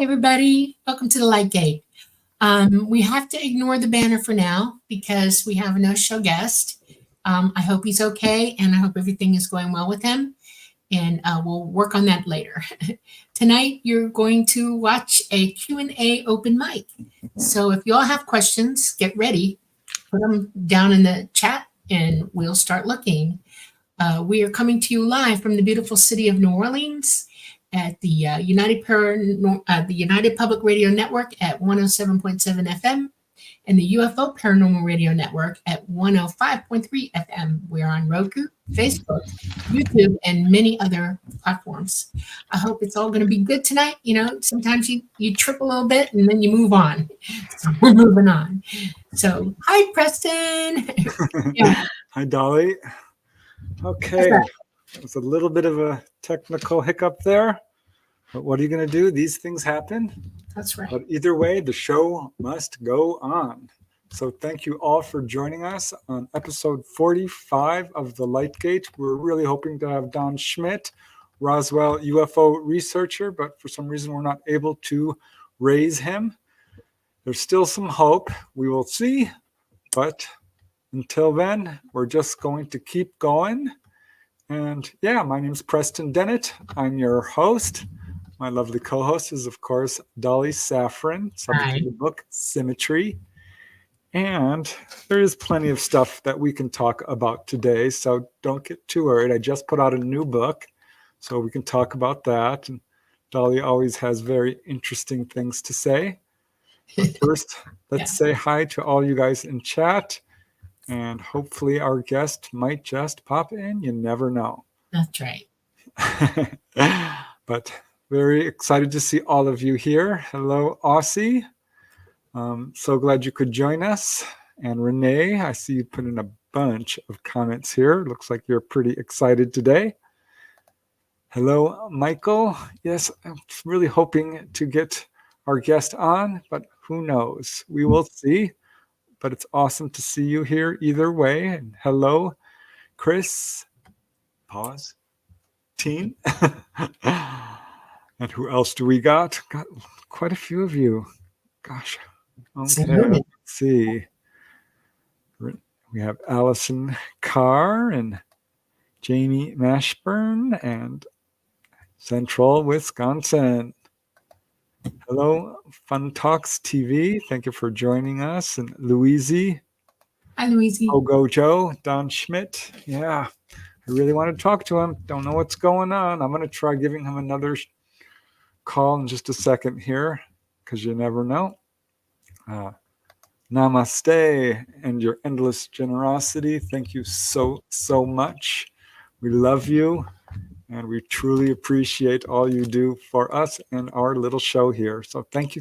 everybody. Welcome to the Light Gate. We have to ignore the banner for now because we have a no-show guest. I hope he's okay, and I hope everything is going well with him, and we'll work on that later. Tonight, you're going to watch a Q&A open mic. So if you all have questions, get ready. Put them down in the chat, and we'll start looking. We are coming to you live from the beautiful city of New Orleans at the United Public Radio Network at 107.7 FM and the UFO Paranormal Radio Network at 105.3 FM. We're on Roku, Facebook, YouTube, and many other platforms. I hope it's all going to be good tonight. You know, sometimes you trip a little bit and then you move on. So we're moving on. So, hi, Preston. Yeah. Hi, Dolly. Okay. It's a little bit of a technical hiccup there, but what are you going to do? These things happen. That's right. But either way, the show must go on. So thank you all for joining us on episode 45 of The Light Gate. We're really hoping to have Don Schmitt, Roswell UFO researcher, but for some reason we're not able to raise him. There's still some hope. We will see. But until then, we're just going to keep going. And yeah, my name's Preston Dennett. I'm your host. My lovely co-host is, of course, Dolly Safran, subject of the book Symmetry. And there is plenty of stuff that we can talk about today, so don't get too worried. I just put out a new book, so we can talk about that. And Dolly always has very interesting things to say. But first, let's say hi to all you guys in chat. And hopefully our guest might just pop in. You never know. That's right. But very excited to see all of you here. Hello, Aussie. So glad you could join us. And Renee, I see you put in a bunch of comments here. Looks like you're pretty excited today. Hello, Michael. Yes, I'm really hoping to get our guest on, but who knows? We will see. But it's awesome to see you here either way. And hello, Chris. Pause. Teen. And who else do we got? Got quite a few of you. Gosh. Okay, let's see. We have Allison Carr and Jamie Mashburn and Central Wisconsin. Hello, Fun Talks TV. Thank you for joining us. And Louise. Hi, Louise. Ogo Joe, Don Schmitt. Yeah, I really want to talk to him. Don't know what's going on. I'm going to try giving him another call in just a second here, because you never know. Namaste and your endless generosity. Thank you so much. We love you. And we truly appreciate all you do for us and our little show here. So thank you.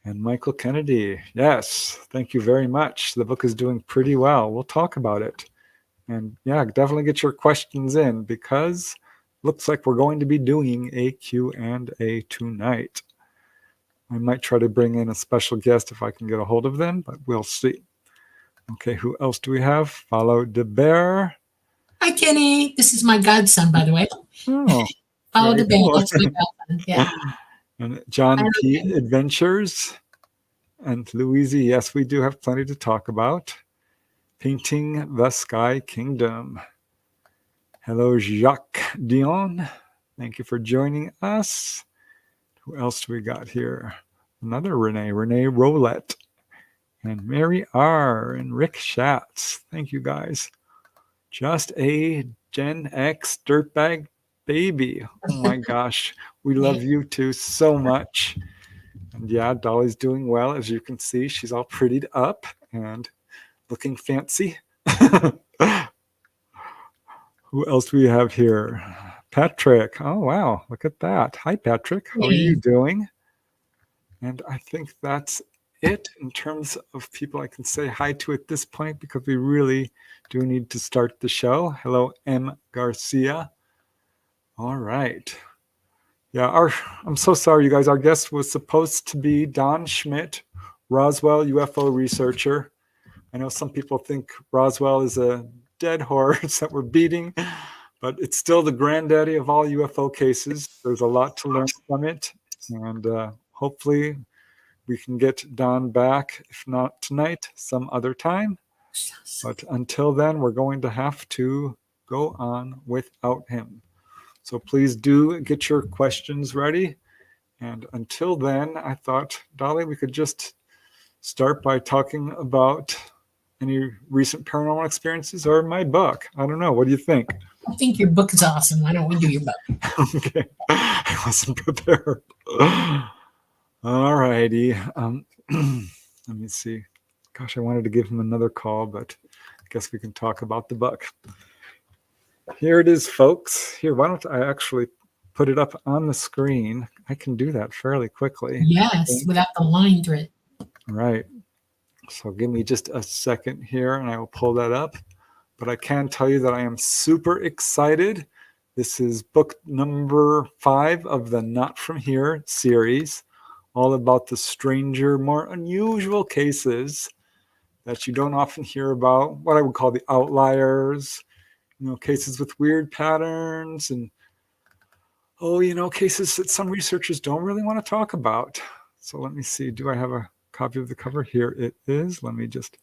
And Michael Kennedy, yes, thank you very much. The book is doing pretty well. We'll talk about it. And yeah, definitely get your questions in, because it looks like we're going to be doing a Q&A tonight. I might try to bring in a special guest if I can get a hold of them, but we'll see. Okay, who else do we have? Follow the Bear. Hi, Kenny. This is my godson, by the way. Oh, Follow the bear. That's my godson. Yeah. And John P. Adventures. And Louise, yes, we do have plenty to talk about. Painting the Sky Kingdom. Hello, Jacques Dion. Thank you for joining us. Who else do we got here? Another Renee Rolette. And Mary R. and Rick Schatz. Thank you, guys. Just a Gen X dirtbag baby. Oh my gosh. We love you two so much. And yeah, Dolly's doing well. As you can see, she's all prettied up and looking fancy. Who else do we have here? Patrick. Oh, wow. Look at that. Hi, Patrick. How are you doing? And I think that's it in terms of people I can say hi to at this point, because we really do need to start the show. Hello, M. Garcia. All right. Yeah, I'm so sorry, you guys. Our guest was supposed to be Don Schmitt, Roswell UFO researcher. I know some people think Roswell is a dead horse that we're beating, but it's still the granddaddy of all UFO cases. There's a lot to learn from it, and hopefully we can get Don back, if not tonight, some other time. But until then, we're going to have to go on without him. So please do get your questions ready. And until then, I thought, Dolly, we could just start by talking about any recent paranormal experiences or my book. I don't know. What do you think? I think your book is awesome. Why don't we do your book? Okay. I wasn't prepared. All righty. Let me see. Gosh, I wanted to give him another call, but I guess we can talk about the book. Here it is, folks. Here, why don't I actually put it up on the screen? I can do that fairly quickly. Yes, without the line through it. Right. So give me just a second here and I will pull that up. But I can tell you that I am super excited. This is book number 5 of the Not From Here series, all about the stranger, more unusual cases that you don't often hear about, what I would call the outliers, cases with weird patterns and, cases that some researchers don't really want to talk about. So let me see. Do I have a copy of the cover? Here it is. Let me just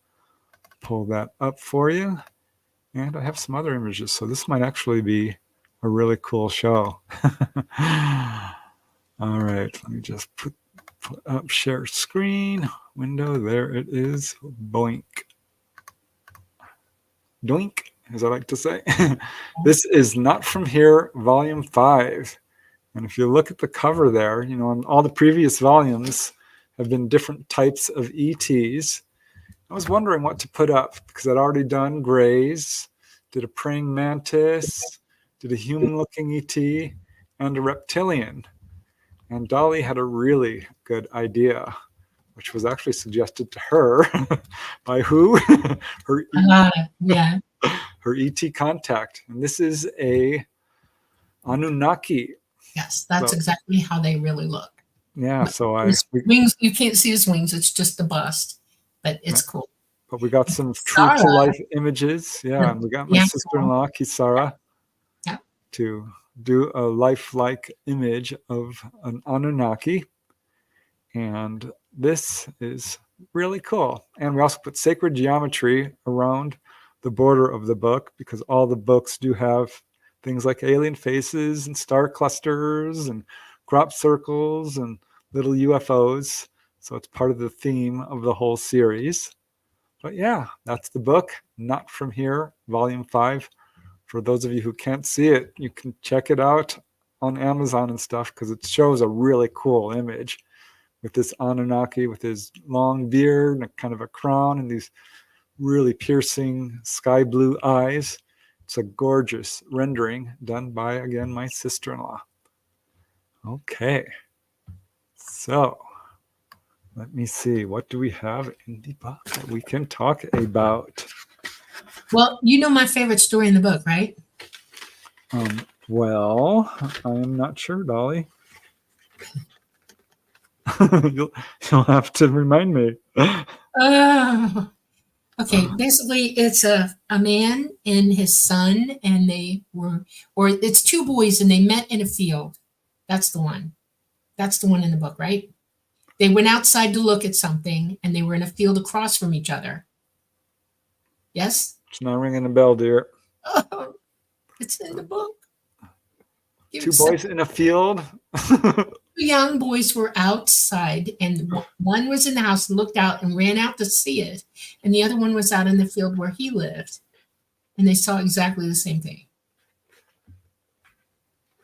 pull that up for you. And I have some other images. So this might actually be a really cool show. All right. Let me just put up share screen window. There it is. Boink. Doink, as I like to say. This is Not From Here, Volume 5. And if you look at the cover there, and all the previous volumes have been different types of ETs. I was wondering what to put up because I'd already done grays, did a praying mantis, did a human-looking ET, and a reptilian. And Dolly had a really good idea, which was actually suggested to her by who? her ET contact. And this is a Anunnaki. Yes, that's exactly how they really look. Yeah, so wings, you can't see his wings, it's just the bust, but it's cool. But we got some true to life images. Yeah, and we got my sister-in-law, Kisara, to do a lifelike image of an Anunnaki. And this is really cool. And we also put sacred geometry around the border of the book because all the books do have things like alien faces and star clusters and crop circles and little UFOs. So it's part of the theme of the whole series. But yeah, that's the book, Not From Here, Volume 5. For those of you who can't see it, you can check it out on Amazon and stuff because it shows a really cool image with this Anunnaki with his long beard and a kind of a crown and these really piercing sky blue eyes. It's a gorgeous rendering done by, again, my sister-in-law. Okay. So let me see. What do we have in the book that we can talk about? Well, you know my favorite story in the book, right? Well, I am not sure, Dolly. You'll have to remind me. Okay, basically it's a man and his son, and it's 2 boys and they met in a field. That's the one. That's the one in the book, right? They went outside to look at something and they were in a field across from each other. Yes? It's not ringing a bell, dear. Oh, it's in the book. 2 boys in a field? 2 young boys were outside, and one was in the house and looked out and ran out to see it, and the other one was out in the field where he lived, and they saw exactly the same thing.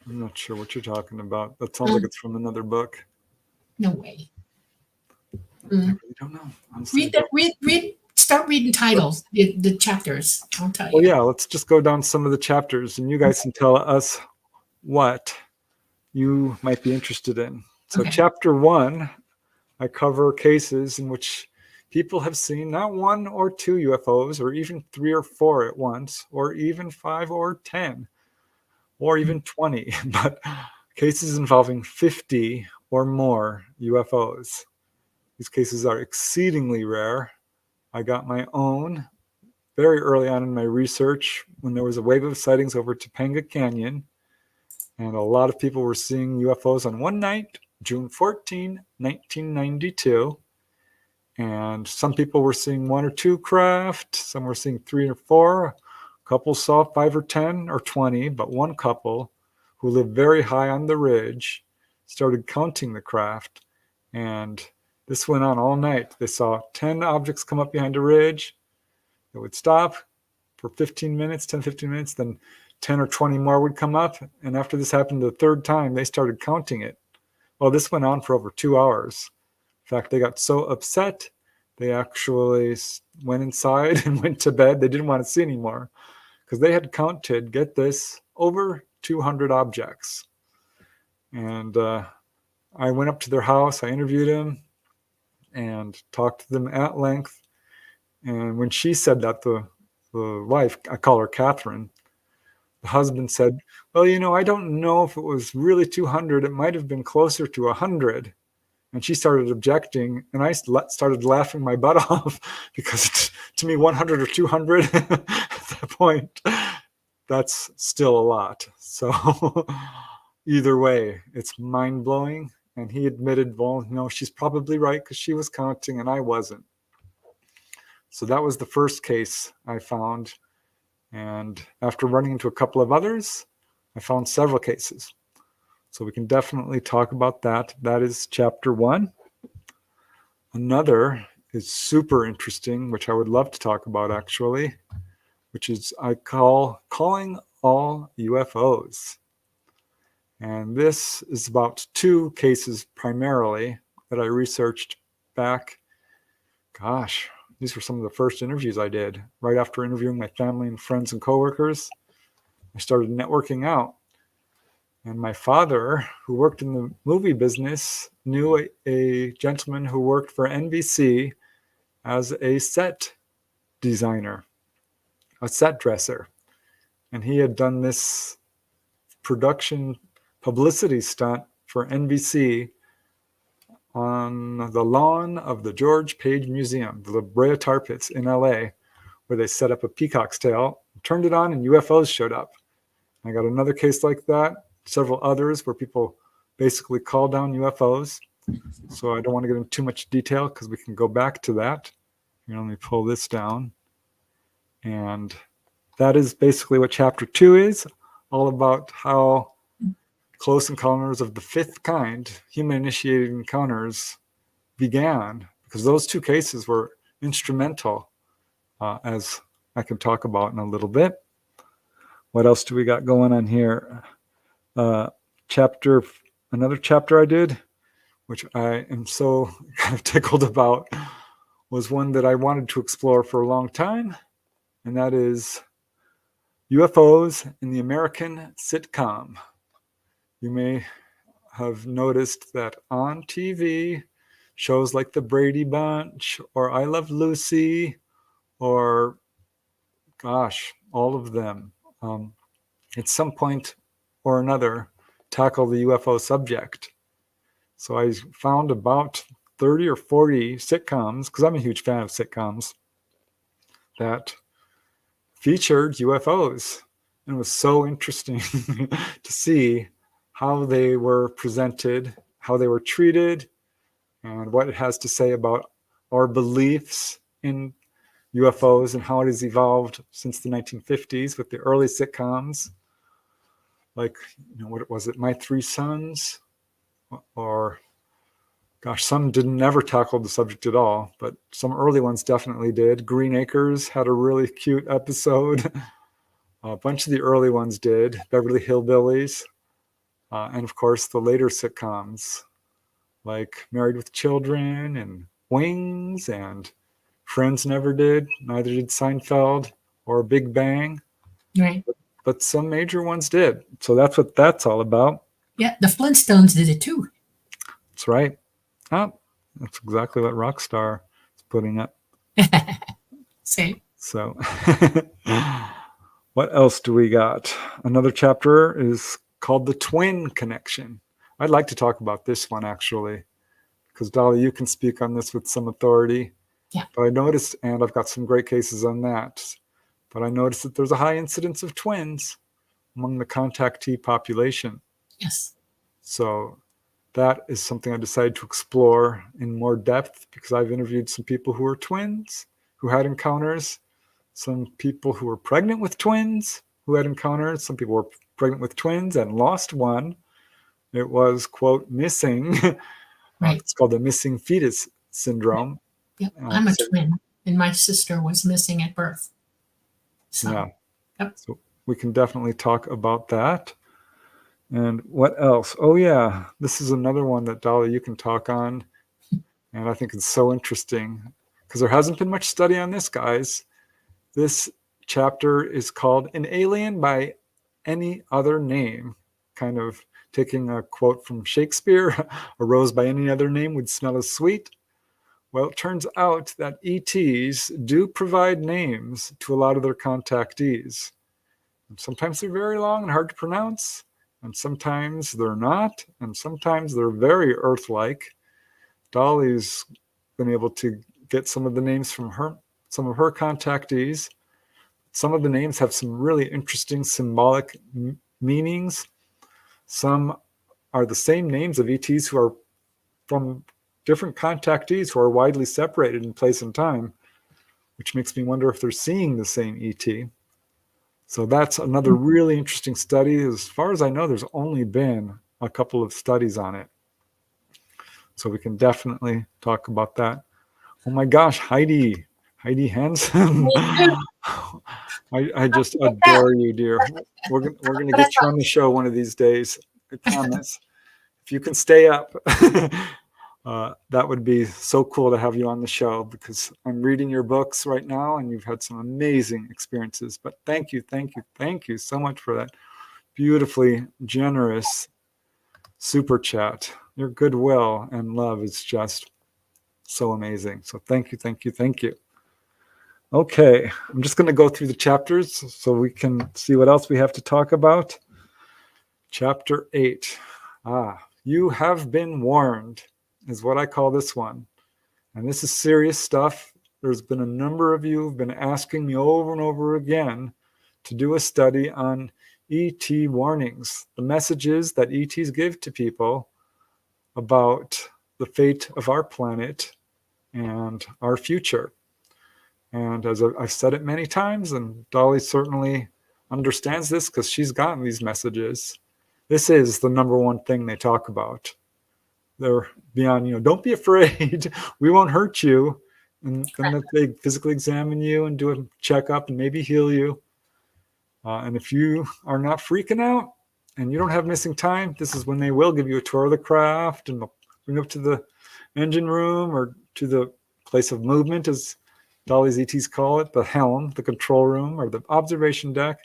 I'm not sure what you're talking about. That sounds like it's from another book. No way. I really don't know. Start reading titles, the chapters. I'll tell you. Well, yeah, let's just go down some of the chapters, and you guys can tell us what you might be interested in. So Chapter 1, I cover cases in which people have seen not 1 or 2 UFOs, or even 3 or 4 at once, or even 5 or 10, or even 20, but cases involving 50 or more UFOs. These cases are exceedingly rare. I got my own very early on in my research when there was a wave of sightings over Topanga Canyon, and a lot of people were seeing UFOs on one night, June 14, 1992. And some people were seeing 1 or 2 craft, some were seeing 3 or 4. A couple saw 5 or 10 or 20, but one couple who lived very high on the ridge started counting the craft. And this went on all night. They saw 10 objects come up behind a ridge. It would stop for 15 minutes, 10, 15 minutes, then 10 or 20 more would come up. And after this happened the third time, they started counting it. Well, this went on for over 2 hours. In fact, they got so upset, they actually went inside and went to bed. They didn't want to see anymore because they had counted, get this, over 200 objects. And I went up to their house, I interviewed them and talked to them at length. And when she said that, the wife, I call her Catherine, the husband said, well, I don't know if it was really 200. It might have been closer to 100. And she started objecting, and I started laughing my butt off because to me, 100 or 200 at that point, that's still a lot. So either way, it's mind-blowing. And he admitted, well, no, she's probably right because she was counting and I wasn't. So that was the first case I found. And after running into a couple of others, I found several cases. So we can definitely talk about that. That is chapter 1. Another is super interesting, which I would love to talk about actually, which is I call calling all UFOs. And this is about 2 cases primarily that I researched back. Gosh, these were some of the first interviews I did. Right after interviewing my family and friends and coworkers, I started networking out. And my father, who worked in the movie business, knew a gentleman who worked for NBC as a set designer, a set dresser. And he had done this production publicity stunt for NBC on the lawn of the George Page Museum, the La Brea Tar Pits in LA, where they set up a peacock's tail, turned it on, and UFOs showed up. I got another case like that, several others where people basically call down UFOs. So I don't want to get into too much detail because we can go back to that. Here, let me pull this down. And that is basically what chapter 2 is, all about how close encounters of the 5th kind, human-initiated encounters, began, because those 2 cases were instrumental, as I can talk about in a little bit. What else do we got going on here? Another chapter I did, which I am so kind of tickled about, was one that I wanted to explore for a long time, and that is UFOs in the American sitcom. You may have noticed that on TV, shows like The Brady Bunch or I Love Lucy or, gosh, all of them, at some point or another, tackle the UFO subject. So I found about 30 or 40 sitcoms, because I'm a huge fan of sitcoms, that featured UFOs. And it was so interesting to see how they were presented, how they were treated, and what it has to say about our beliefs in UFOs and how it has evolved since the 1950s with the early sitcoms. Like, what was it, My Three Sons? Or, gosh, some didn't never tackle the subject at all, but some early ones definitely did. Green Acres had a really cute episode. A bunch of the early ones did. Beverly Hillbillies. And of course, the later sitcoms like Married with Children and Wings and Friends never did. Neither did Seinfeld or Big Bang. Right. But some major ones did. So that's what that's all about. Yeah, the Flintstones did it too. That's right. Oh, that's exactly what Rockstar is putting up. Same. So what else do we got? Another chapter is called The Twin Connection. I'd like to talk about this one actually, because Dolly, you can speak on this with some authority. Yeah. But I noticed, and I've got some great cases on that. but I noticed that there's a high incidence of twins among the contactee population. Yes. So that is something I decided to explore in more depth because I've interviewed some people who are twins who had encounters, some people who were pregnant with twins who had encounters, some people were pregnant with twins and lost one. It was, quote, missing. Right. It's called the missing fetus syndrome. Yep. I'm a twin, and my sister was missing at birth. So, yeah. Yep. So we can definitely talk about that. And what else? Oh, yeah. This is another one that, Dolly, you can talk on. And I think it's so interesting because there hasn't been much study on this, guys. This chapter is called An Alien by Any Other Name, kind of taking a quote from Shakespeare, a rose by any other name would smell as sweet. Well, it turns out that ETs do provide names to a lot of their contactees. And sometimes they're very long and hard to pronounce, and sometimes they're not, and sometimes they're very Earth-like. Dolly's been able to get some of the names from some of her contactees. Some of the names have some really interesting symbolic meanings. Some are the same names of ETs who are from different contactees who are widely separated in place and time, which makes me wonder if they're seeing the same ET. So that's another really interesting study. As far as I know, there's only been a couple of studies on it. So we can definitely talk about that. Oh my gosh, Heidi Hansen. I just adore you, dear. We're gonna get you on the show one of these days. I promise. If you can stay up, that would be so cool to have you on the show because I'm reading your books right now and you've had some amazing experiences. But thank you so much for that beautifully generous super chat. Your goodwill and love is just so amazing. So thank you. Okay, I'm just going to go through the chapters so we can see what else we have to talk about. Chapter 8. You have been warned is what I call this one. And this is serious stuff. There's been a number of you who've been asking me over and over again to do a study on ET warnings, the messages that ETs give to people about the fate of our planet and our future. And as I've said it many times, and Dolly certainly understands this because she's gotten these messages, this is the number one thing they talk about. They're beyond, don't be afraid. We won't hurt you. And then they physically examine you and do a checkup and maybe heal you. And if you are not freaking out and you don't have missing time, this is when they will give you a tour of the craft and they'll bring you up to the engine room or to the place of movement, as Dolly's ETs call it, the helm, the control room, or the observation deck.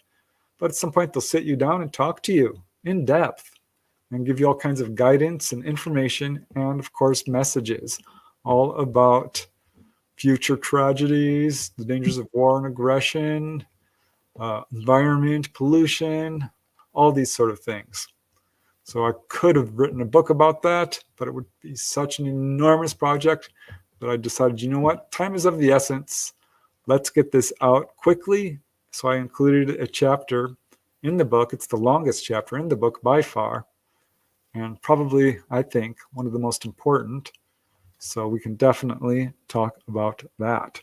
But at some point, they'll sit you down and talk to you in depth and give you all kinds of guidance and information and, of course, messages all about future tragedies, the dangers of war and aggression, environment, pollution, all these sort of things. So I could have written a book about that, but it would be such an enormous project that I decided, you know what, time is of the essence. Let's get this out quickly. So I included a chapter in the book. It's the longest chapter in the book by far, and probably, I think, one of the most important. So we can definitely talk about that.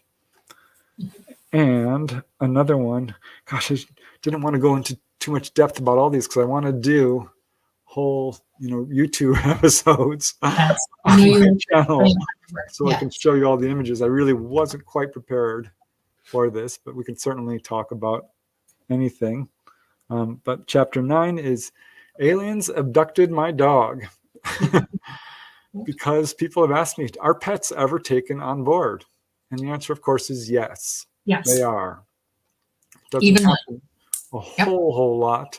And another one, gosh, I didn't want to go into too much depth about all these because I want to do whole, YouTube episodes on my channel so I can show you all the images. I really wasn't quite prepared for this, but we can certainly talk about anything. But chapter 9 is Aliens Abducted My Dog. Because people have asked me, are pets ever taken on board? And the answer, of course, is yes. Yes. They are. It doesn't happen a whole lot.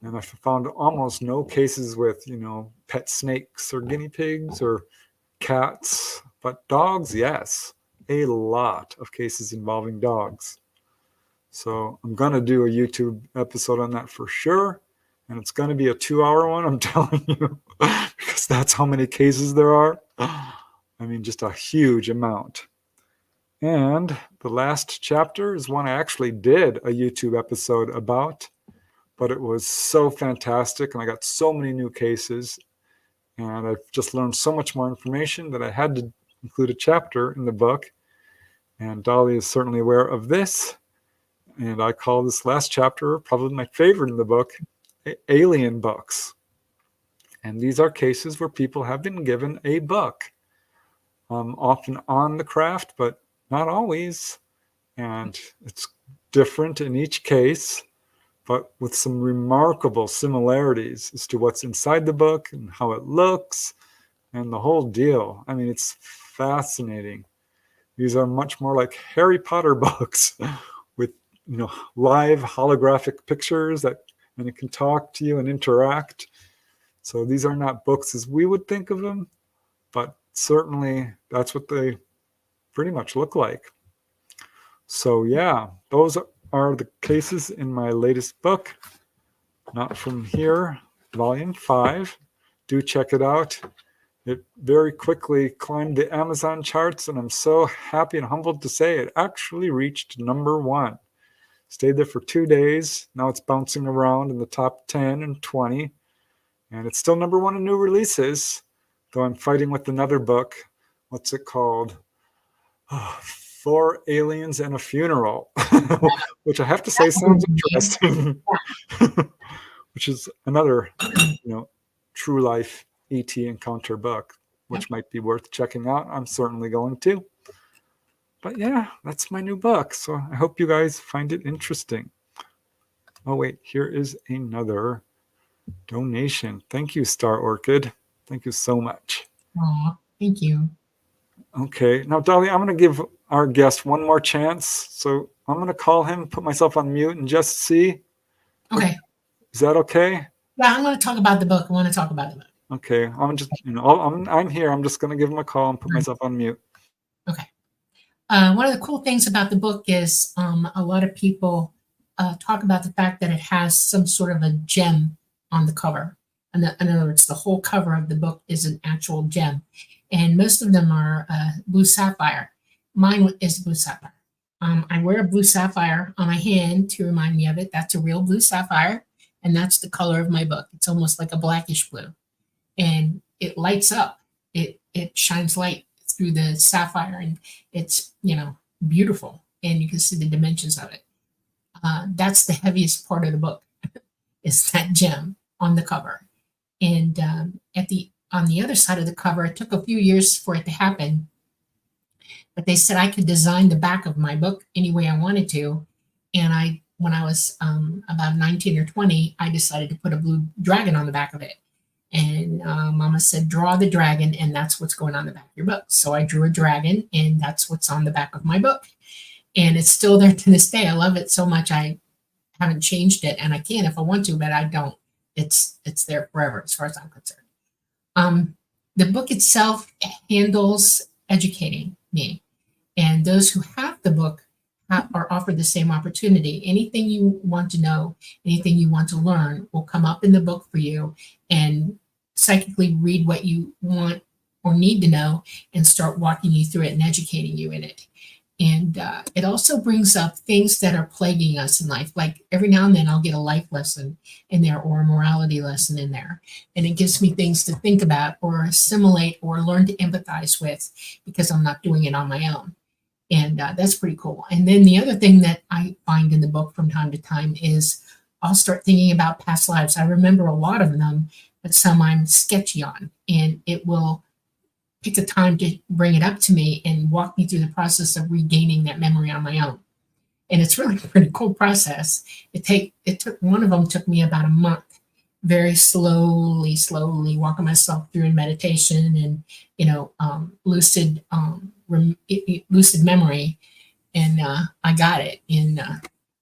And I've found almost no cases with, pet snakes or guinea pigs or cats. But dogs, yes. A lot of cases involving dogs. So I'm going to do a YouTube episode on that for sure. And it's going to be a 2-hour one, I'm telling you, because that's how many cases there are. I mean, just a huge amount. And the last chapter is one I actually did a YouTube episode about, but it was so fantastic, and I got so many new cases, and I've just learned so much more information that I had to include a chapter in the book. And Dolly is certainly aware of this. And I call this last chapter probably my favorite in the book, Alien Books. And these are cases where people have been given a book, often on the craft, but not always. And it's different in each case, but with some remarkable similarities as to what's inside the book and how it looks and the whole deal. I mean, it's fascinating. These are much more like Harry Potter books with, live holographic pictures and it can talk to you and interact. So these are not books as we would think of them, but certainly that's what they pretty much look like. So yeah, those are the cases in my latest book, Not From Here, Volume 5. Do check it out. It very quickly climbed the Amazon charts, and I'm so happy and humbled to say it actually reached #1. Stayed there for 2 days. Now it's bouncing around in the top 10 and 20. And it's still #1 in new releases, though I'm fighting with another book. What's it called? 4 Aliens and a Funeral, which I have to say sounds interesting, which is another, true life ET encounter book, which might be worth checking out. I'm certainly going to. But yeah, that's my new book. So I hope you guys find it interesting. Oh, wait, here is another donation. Thank you, Star Orchid. Thank you so much. Aw, thank you. Okay, now, Dolly, I'm going to give our guest one more chance. So I'm going to call him, put myself on mute, and just see. Okay. Is that okay? Yeah, I'm going to talk about the book. I want to talk about the book. Okay, I'm just, I'm here. I'm just going to give him a call and put myself on mute. Okay. One of the cool things about the book is a lot of people talk about the fact that it has some sort of a gem on the cover. In other words, the whole cover of the book is an actual gem. And most of them are blue sapphire. Mine is blue sapphire. I wear a blue sapphire on my hand to remind me of it. That's a real blue sapphire, and that's the color of my book. It's almost like a blackish blue. And it lights up. It shines light through the sapphire, and it's beautiful, and you can see the dimensions of it. That's the heaviest part of the book is that gem on the cover. And on the other side of the cover, it took a few years for it to happen, but they said I could design the back of my book any way I wanted to. And when I was about 19 or 20, I decided to put a blue dragon on the back of it. And Mama said, draw the dragon, and that's what's going on the back of your book. So I drew a dragon, and that's what's on the back of my book. And it's still there to this day. I love it so much. I haven't changed it, and I can if I want to, but I don't. It's there forever as far as I'm concerned. The book itself handles educating me. And those who have the book are offered the same opportunity. Anything you want to know, anything you want to learn will come up in the book for you, and psychically read what you want or need to know and start walking you through it and educating you in it. And it also brings up things that are plaguing us in life. Like every now and then I'll get a life lesson in there or a morality lesson in there. And it gives me things to think about or assimilate or learn to empathize with because I'm not doing it on my own. And that's pretty cool. And then the other thing that I find in the book from time to time is I'll start thinking about past lives. I remember a lot of them, but some I'm sketchy on. And it will pick a time to bring it up to me and walk me through the process of regaining that memory on my own. And it's really a pretty cool process. One of them took me about a month, very slowly walking myself through in meditation and, lucid memory. And I got it. And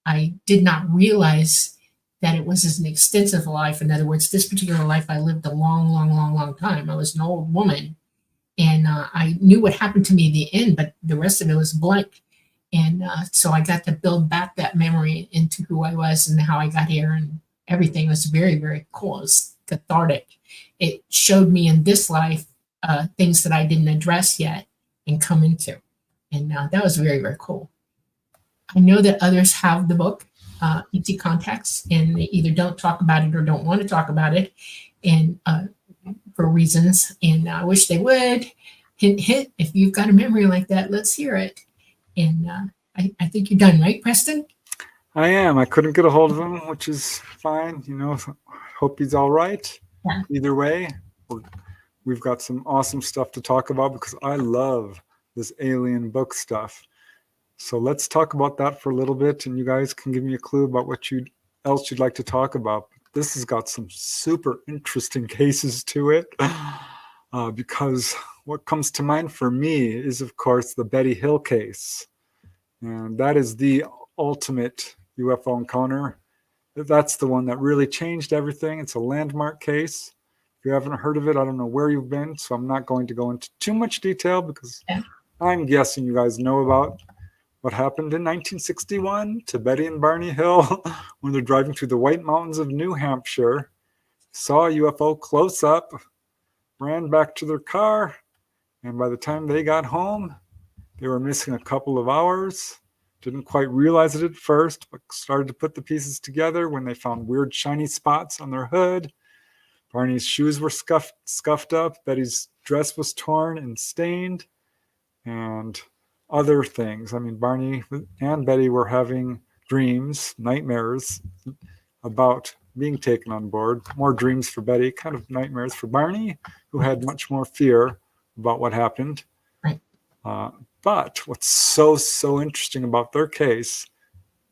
I did not realize that it was an extensive life. In other words, this particular life, I lived a long time. I was an old woman. And I knew what happened to me in the end, but the rest of it was blank. And so I got to build back that memory into who I was and how I got here. And everything was very, very cool. It was cathartic. It showed me in this life things that I didn't address yet and come into. And that was very, very cool. I know that others have the book, ET Contacts, and they either don't talk about it or don't want to talk about it, and for reasons. And I wish they would. Hint, hint. If you've got a memory like that, let's hear it. And I think you're done, right, Preston? I am. I couldn't get a hold of him, which is fine. Hope he's all right. Yeah. Either way, we've got some awesome stuff to talk about because I love this alien book stuff. So let's talk about that for a little bit, and you guys can give me a clue about what else you'd like to talk about. This has got some super interesting cases to it because what comes to mind for me is, of course, the Betty Hill case. And that is the ultimate UFO encounter. That's the one that really changed everything. It's a landmark case. If you haven't heard of it, I don't know where you've been, so I'm not going to go into too much detail because I'm guessing you guys know about what happened in 1961 to Betty and Barney Hill when they're driving through the White Mountains of New Hampshire, saw a UFO close up, ran back to their car, and by the time they got home, they were missing a couple of hours. Didn't quite realize it at first, but started to put the pieces together when they found weird shiny spots on their hood. Barney's shoes were scuffed up. Betty's dress was torn and stained, and other things. I mean, Barney and Betty were having dreams, nightmares about being taken on board. More dreams for Betty, kind of nightmares for Barney, who had much more fear about what happened. Right. But what's so interesting about their case,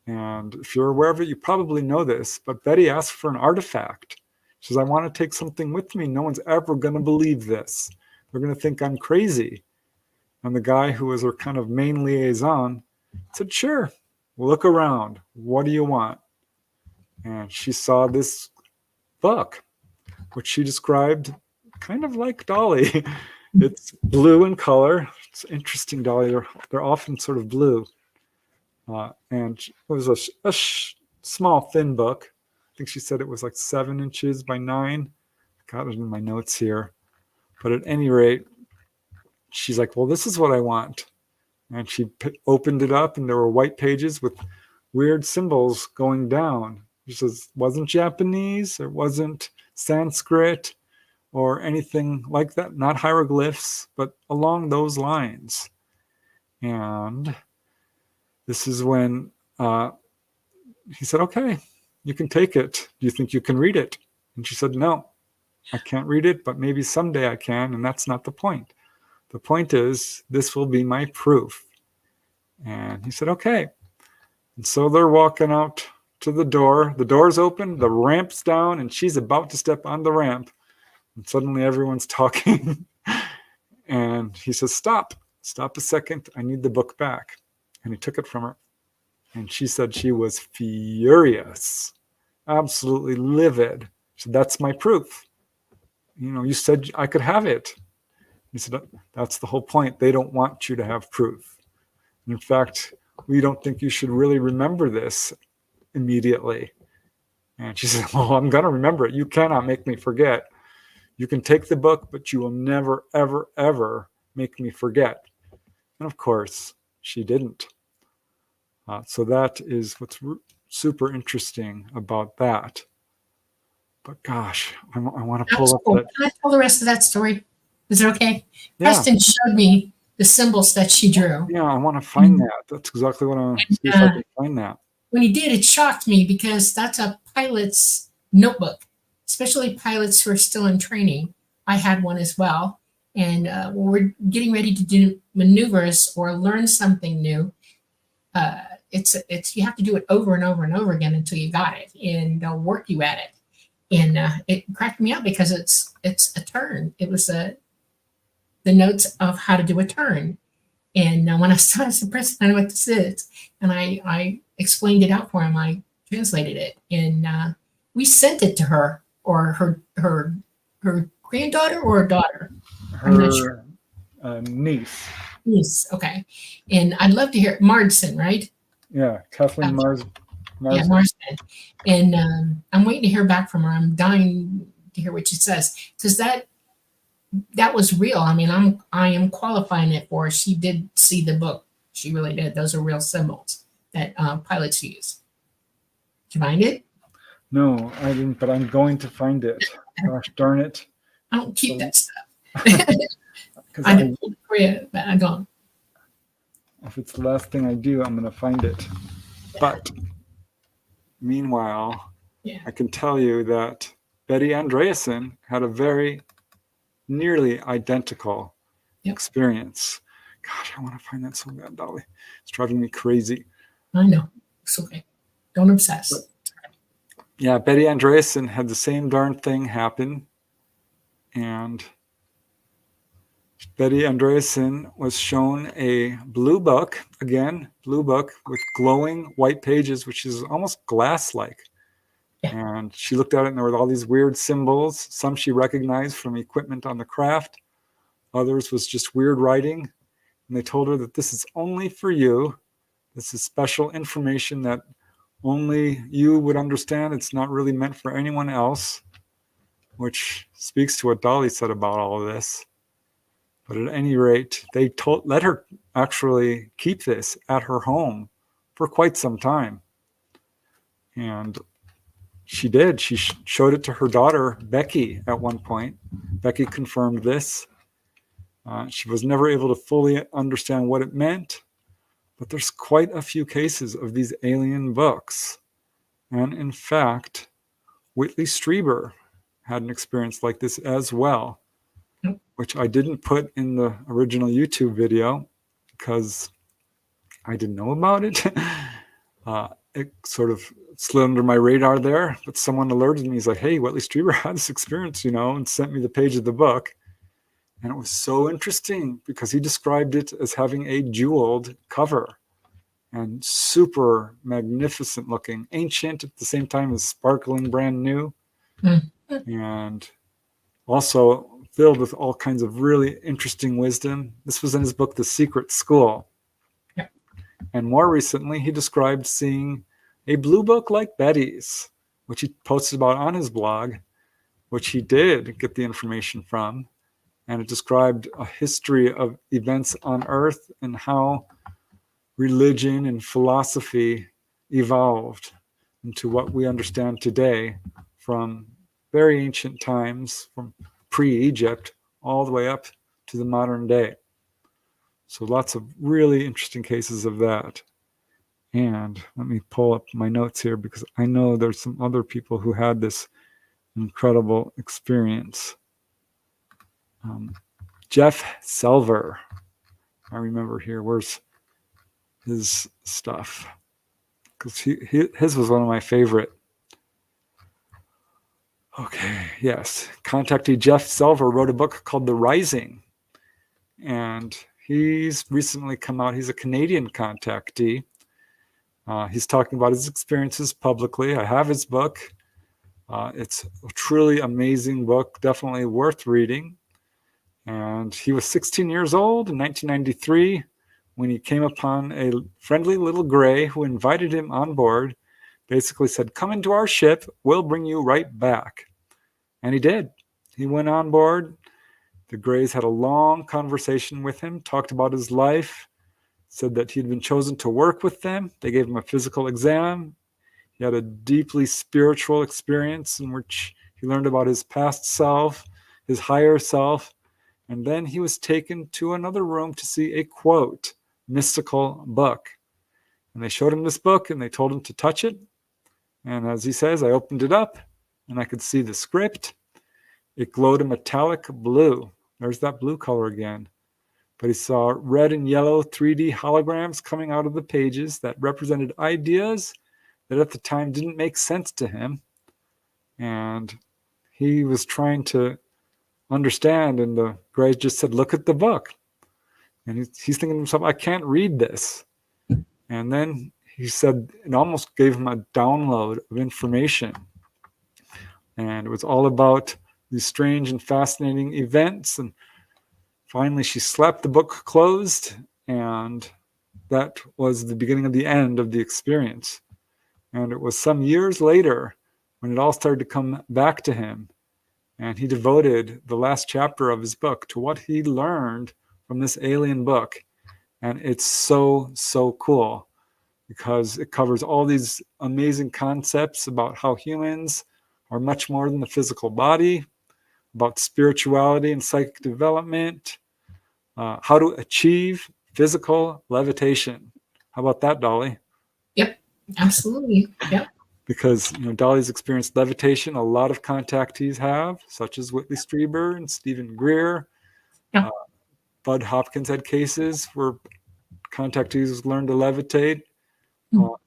and if you're aware of it, you probably know this, but Betty asked for an artifact. She says, I want to take something with me. No one's ever going to believe this. They're going to think I'm crazy. And the guy who was her kind of main liaison said, sure, look around. What do you want? And she saw this book, which she described kind of like Dolly. It's blue in color. It's interesting, Dolly. They're often sort of blue. And it was a small, thin book. I think she said it was like 7 inches by 9. I got it in my notes here. But at any rate, she's like, well, this is what I want. And she opened it up, and there were white pages with weird symbols going down. She says, it wasn't Japanese, it wasn't Sanskrit or anything like that, not hieroglyphs, but along those lines. And this is when he said, okay, you can take it. Do you think you can read it? And she said, no, I can't read it, but maybe someday I can, and that's not the point. The point is, this will be my proof. And he said, okay. And so they're walking out to the door. The door's open, the ramp's down, and she's about to step on the ramp. And suddenly everyone's talking. And he says, stop a second. I need the book back. And he took it from her. And she said she was furious, absolutely livid. She said, that's my proof. You said I could have it. He said, that's the whole point. They don't want you to have proof. And in fact, we don't think you should really remember this immediately. And she said, well, I'm going to remember it. You cannot make me forget. You can take the book, but you will never, ever, ever make me forget. And of course, she didn't. So that is what's super interesting about that. But gosh, I want to pull up cool. that. Can I tell the rest of that story? Is it okay? Yeah. Preston showed me the symbols that she drew. Yeah, I want to find that. That's exactly what I want to see if I can find that. When he did, it shocked me because that's a pilot's notebook, especially pilots who are still in training. I had one as well. And when we're getting ready to do maneuvers or learn something new, it's you have to do it over and over and over again until you got it, and they'll work you at it. And it cracked me up because it's a turn. It was the notes of how to do a turn. And when I saw the president, I know what this is, and I explained it out for him. I translated it, and we sent it to her or her granddaughter or her daughter. I'm not sure. Niece. Niece, okay. And I'd love to hear it. Marsden, right? Yeah, Kathleen Marsden. Yeah, Marsden. And I'm waiting to hear back from her. I'm dying to hear what she says, because that was real. I mean, I am qualifying it for her. She did see the book She really did. Those are real symbols that pilots use. Did you find it? No, I didn't, but I'm going to find it. Gosh darn it. I don't keep that stuff. Because I know Korea, but I don't. if it's the last thing I do, I'm going to find it. Yeah. But meanwhile, Yeah. I can tell you that Betty Andreasson had a very nearly identical experience. Gosh, I want to find that so bad, Dolly. It's driving me crazy. I know. It's okay. Don't obsess. But, yeah, Betty Andreasson had the same darn thing happen. And Betty Andreasson was shown a blue book, again, blue book with glowing white pages, which is almost glass-like. Yeah. And she looked at it and there were all these weird symbols. Some she recognized from equipment on the craft. Others was just weird writing. And they told her that this is only for you. This is special information that only you would understand. It's not really meant for anyone else, which speaks to what Dolly said about all of this. But at any rate, they let her actually keep this at her home for quite some time. And she did. She showed it to her daughter, Becky, at one point. Becky confirmed this. She was never able to fully understand what it meant, but there's quite a few cases of these alien books. And in fact, Whitley Strieber had an experience like this as well, which I didn't put in the original YouTube video because I didn't know about it. It sort of slid under my radar there, but someone alerted me. He's like, hey, Whitley Strieber had this experience, and sent me the page of the book. And it was so interesting because he described it as having a jeweled cover and super magnificent looking, ancient at the same time as sparkling brand new. And also filled with all kinds of really interesting wisdom. This was in his book, The Secret School. Yeah. And more recently, he described seeing a blue book like Betty's, which he posted about on his blog, which he did get the information from. And it described a history of events on Earth and how religion and philosophy evolved into what we understand today from very ancient times, from pre-Egypt all the way up to the modern day. So lots of really interesting cases of that. And let me pull up my notes here because I know there's some other people who had this incredible experience. Jeff Selver, I remember here. Where's his stuff? Because his was one of my favorite. Okay, yes. Contactee Jeff Selver wrote a book called The Rising. And he's recently come out. He's a Canadian contactee. He's talking about his experiences publicly. I have his book. It's a truly amazing book, definitely worth reading. And he was 16 years old in 1993 when he came upon a friendly little gray who invited him on board, basically said, come into our ship, we'll bring you right back. And he did. He went on board. The Greys had a long conversation with him, talked about his life, said that he'd been chosen to work with them. They gave him a physical exam. He had a deeply spiritual experience in which he learned about his past self, his higher self, and then he was taken to another room to see a, quote, mystical book. And they showed him this book and they told him to touch it. And as he says, I opened it up and I could see the script. It glowed a metallic blue. There's that blue color again. But he saw red and yellow 3D holograms coming out of the pages that represented ideas that at the time didn't make sense to him. And he was trying to understand, and the Greys just said, look at the book. And he's thinking to himself, I can't read this. And then he said it almost gave him a download of information. And it was all about these strange and fascinating events. And finally, she slapped the book closed, and that was the beginning of the end of the experience. And it was some years later when it all started to come back to him. And he devoted the last chapter of his book to what he learned from this alien book. And it's so, so cool because it covers all these amazing concepts about how humans are much more than the physical body, about spirituality and psychic development, how to achieve physical levitation. How about that, Dolly? Yep, absolutely. Yep. Because Dolly's experienced levitation. A lot of contactees have, such as Whitley Strieber and Stephen Greer. Yep. Bud Hopkins had cases where contactees learned to levitate.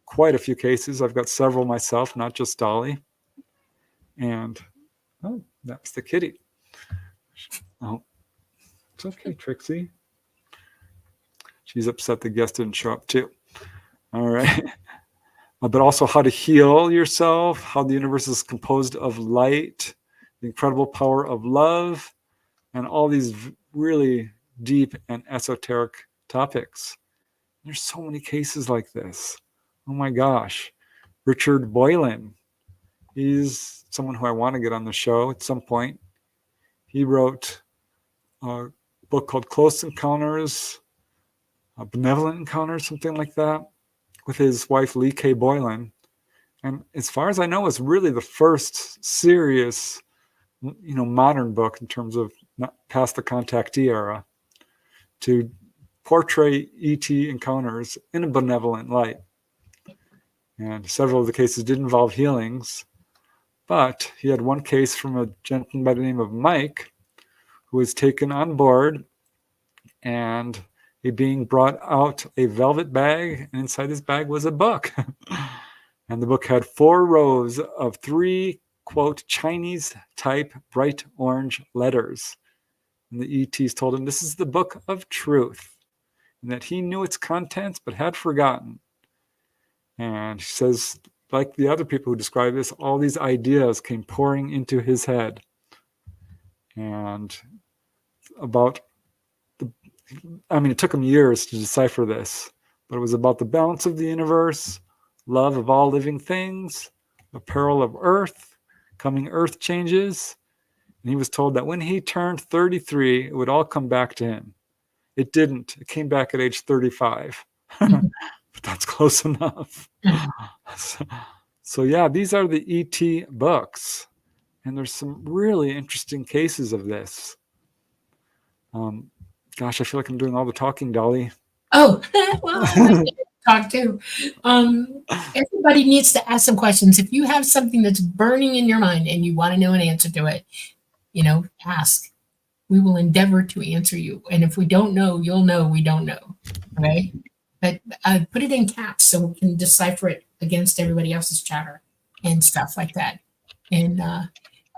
Quite a few cases. I've got several myself, not just Dolly. And that's the kitty. Oh, it's okay, Trixie. She's upset the guest didn't show up too. All right. But also how to heal yourself, how the universe is composed of light, the incredible power of love, and all these really deep and esoteric topics. There's so many cases like this. Oh my gosh. Richard Boylan. He's someone who I want to get on the show at some point. He wrote a book called Close Encounters, Benevolent Encounters, something like that, with his wife Lee K. Boylan. And as far as I know, it's really the first serious, modern book in terms of not past the contactee era to portray ET encounters in a benevolent light. And several of the cases did involve healings, but he had one case from a gentleman by the name of Mike who was taken on board, and a being brought out a velvet bag, and inside this bag was a book. And the book had 4 rows of 3, quote, Chinese type bright orange letters. And the ETs told him this is the book of truth, and that he knew its contents but had forgotten. And he says, like the other people who describe this, all these ideas came pouring into his head. And it took him years to decipher this, but it was about the balance of the universe, love of all living things, the peril of Earth, coming Earth changes. And he was told that when he turned 33, it would all come back to him. It didn't. It came back at age 35. But that's close enough. So yeah, these are the ET books. And there's some really interesting cases of this. Gosh, I feel like I'm doing all the talking, Dolly. Oh, well, I like to talk too. Everybody needs to ask some questions. If you have something that's burning in your mind and you want to know an answer to it, ask. We will endeavor to answer you. And if we don't know, you'll know we don't know. Okay? But put it in caps so we can decipher it against everybody else's chatter and stuff like that. And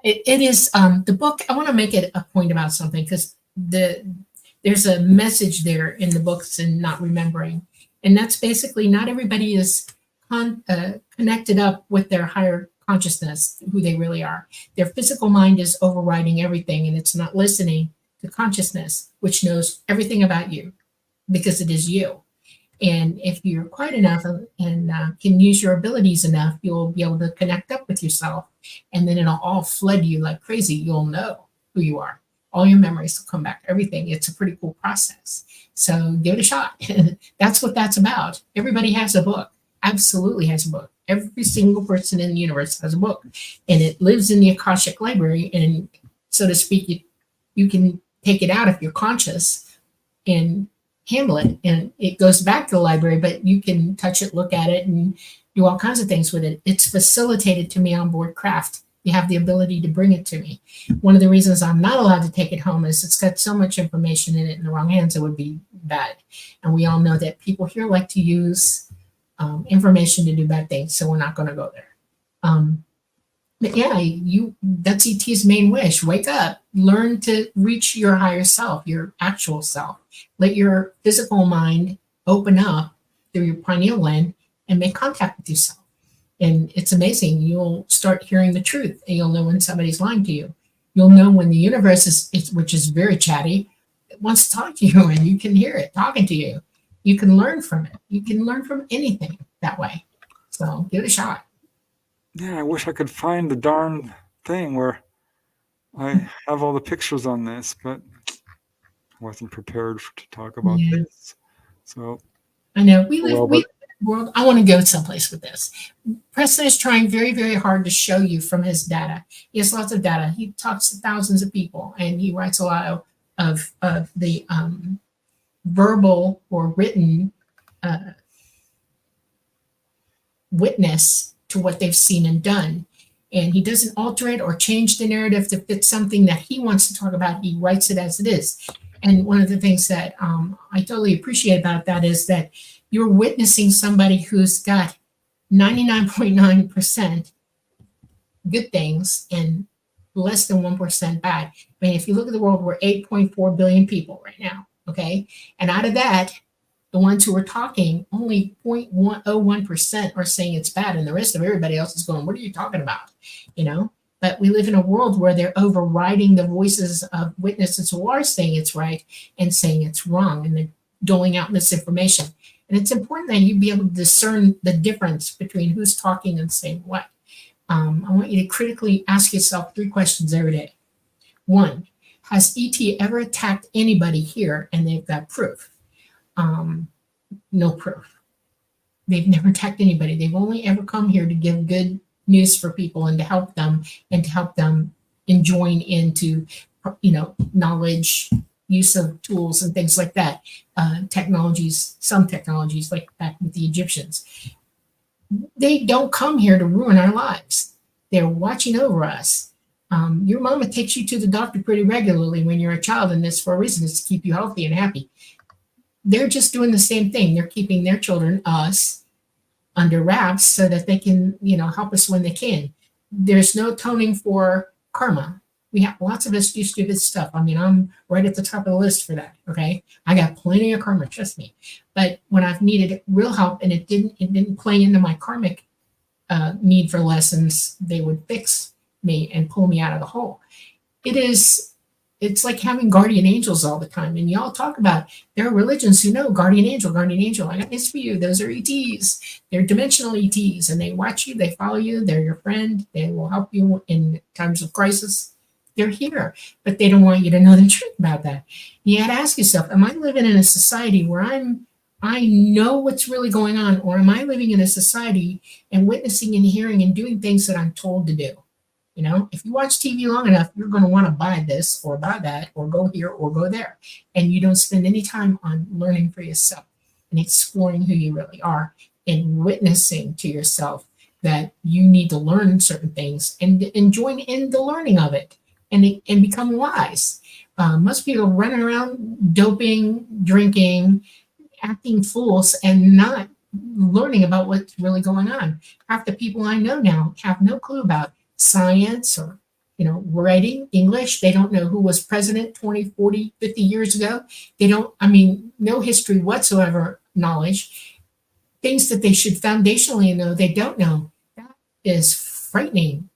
it is the book. I want to make it a point about something because there's a message there in the books and not remembering. And that's basically not everybody is connected up with their higher consciousness, who they really are. Their physical mind is overriding everything, and it's not listening to consciousness, which knows everything about you because it is you. And if you're quiet enough and can use your abilities enough, you'll be able to connect up with yourself, and then it'll all flood you like crazy. You'll know who you are. All your memories will come back, everything. It's a pretty cool process. So give it a shot. That's what that's about. Everybody has a book, absolutely has a book. Every single person in the universe has a book, and it lives in the Akashic Library. And so to speak, you can take it out if you're conscious and handle it. And it goes back to the library, but you can touch it, look at it, and do all kinds of things with it. It's facilitated to me on board craft. You have the ability to bring it to me. One of the reasons I'm not allowed to take it home is it's got so much information in it. In the wrong hands, it would be bad. And we all know that people here like to use information to do bad things, so we're not going to go there. But yeah, that's ET's main wish. Wake up, learn to reach your higher self, your actual self. Let your physical mind open up through your pineal gland and make contact with yourself. And it's amazing. You'll start hearing the truth, and you'll know when somebody's lying to you. You'll know when the universe is which is very chatty, wants to talk to you, and you can hear it talking to you. You can learn from it. You can learn from anything that way. So give it a shot. Yeah, I wish I could find the darn thing where I have all the pictures on this, but I wasn't prepared to talk about this. So I know we live, well, we but live in a world. I want to go someplace with this. Preston is trying very, very hard to show you from his data. He has lots of data. He talks to thousands of people, and he writes a lot of the verbal or written uh, witness to what they've seen and done. And he doesn't alter it or change the narrative to fit something that he wants to talk about. He writes it as it is. And one of the things that I totally appreciate about that is that you're witnessing somebody who's got 99.9% good things and less than 1% bad. I mean, if you look at the world, we're 8.4 billion people right now. Okay. And out of that, the ones who are talking, only 0.101% are saying it's bad, and the rest of everybody else is going, "What are you talking about?" You know. But we live in a world where they're overriding the voices of witnesses who are saying it's right and saying it's wrong, and they're doling out misinformation. And it's important that you be able to discern the difference between who's talking and saying what. I want you to critically ask yourself 3 questions every day. 1, has ET ever attacked anybody here and they've got proof? No proof. They've never attacked anybody. They've only ever come here to give good news for people and to help them and join into, knowledge, use of tools and things like that. Some technologies like back with the Egyptians. They don't come here to ruin our lives. They're watching over us. Your mama takes you to the doctor pretty regularly when you're a child, and it's for a reason. It's to keep you healthy and happy. They're just doing the same thing. They're keeping their children, us, under wraps so that they can, help us when they can. There's no atoning for karma. We have lots of us do stupid stuff. I mean, I'm right at the top of the list for that. Okay, I got plenty of karma, trust me. But when I've needed real help and it didn't play into my karmic need for lessons, they would fix me and pull me out of the hole. It's like having guardian angels all the time. And y'all talk about, there are religions who know guardian angel, guardian angel. I got this for you. Those are ETs. They're dimensional ETs, and they watch you, they follow you, they're your friend, they will help you in times of crisis. They're here, but they don't want you to know the truth about that. You got to ask yourself, am I living in a society where I know what's really going on, or am I living in a society and witnessing and hearing and doing things that I'm told to do? If you watch TV long enough, you're going to want to buy this or buy that or go here or go there. And you don't spend any time on learning for yourself and exploring who you really are and witnessing to yourself that you need to learn certain things and join in the learning of it and become wise. Most people running around doping, drinking, acting fools and not learning about what's really going on. Half the people I know now have no clue about science or writing English. They don't know who was president 20, 40, 50 years ago. No history whatsoever knowledge. Things that they should foundationally know, they don't know. That is frightening.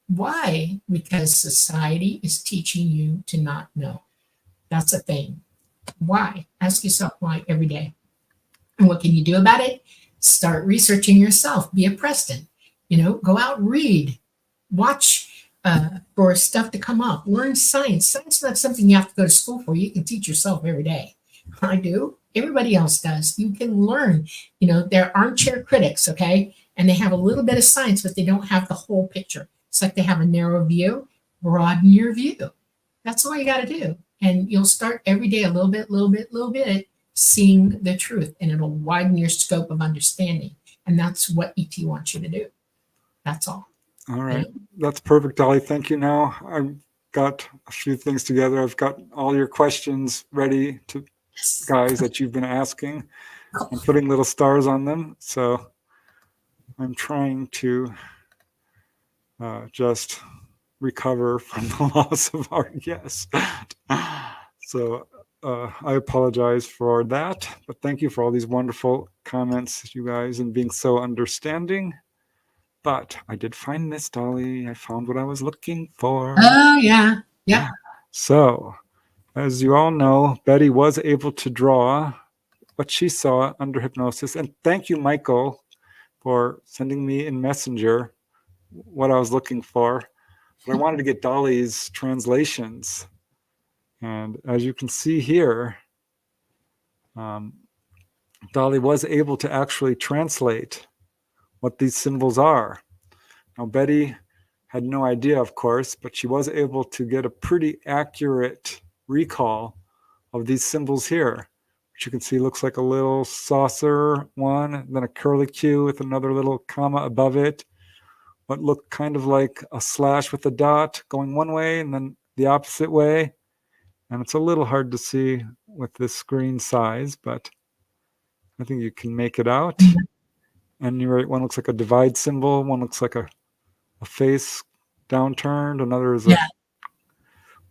Why? Because society is teaching you to not know. That's a thing. Why? Ask yourself why every day. And what can you do about it? Start researching yourself. Be a Preston. Go out and read. Watch for stuff to come up. Learn science. Science is not something you have to go to school for. You can teach yourself every day. I do. Everybody else does. You can learn. They're armchair critics, okay? And they have a little bit of science, but they don't have the whole picture. It's like they have a narrow view. Broaden your view. That's all you got to do. And you'll start every day a little bit, seeing the truth, and it'll widen your scope of understanding. And that's what ET wants you to do. That's all. All right. That's perfect, Dolly. Thank you. Now I've got a few things together. I've got all your questions ready to guys that you've been asking. I'm putting little stars on them. So I'm trying to just recover from the loss of our guest. So I apologize for that, but thank you for all these wonderful comments, you guys, and being so understanding. But I did find this, Dolly. I found what I was looking for. Oh, yeah. Yeah. So, as you all know, Betty was able to draw what she saw under hypnosis. And thank you, Michael, for sending me in Messenger what I was looking for. But I wanted to get Dolly's translations. And as you can see here, Dolly was able to actually translate what these symbols are. Now, Betty had no idea, of course, but she was able to get a pretty accurate recall of these symbols here, which you can see looks like a little saucer one, then a curlicue with another little comma above it, what looked kind of like a slash with a dot going one way and then the opposite way. And it's a little hard to see with this screen size, but I think you can make it out. And you're right, one looks like a divide symbol, one looks like a face downturned, another is a,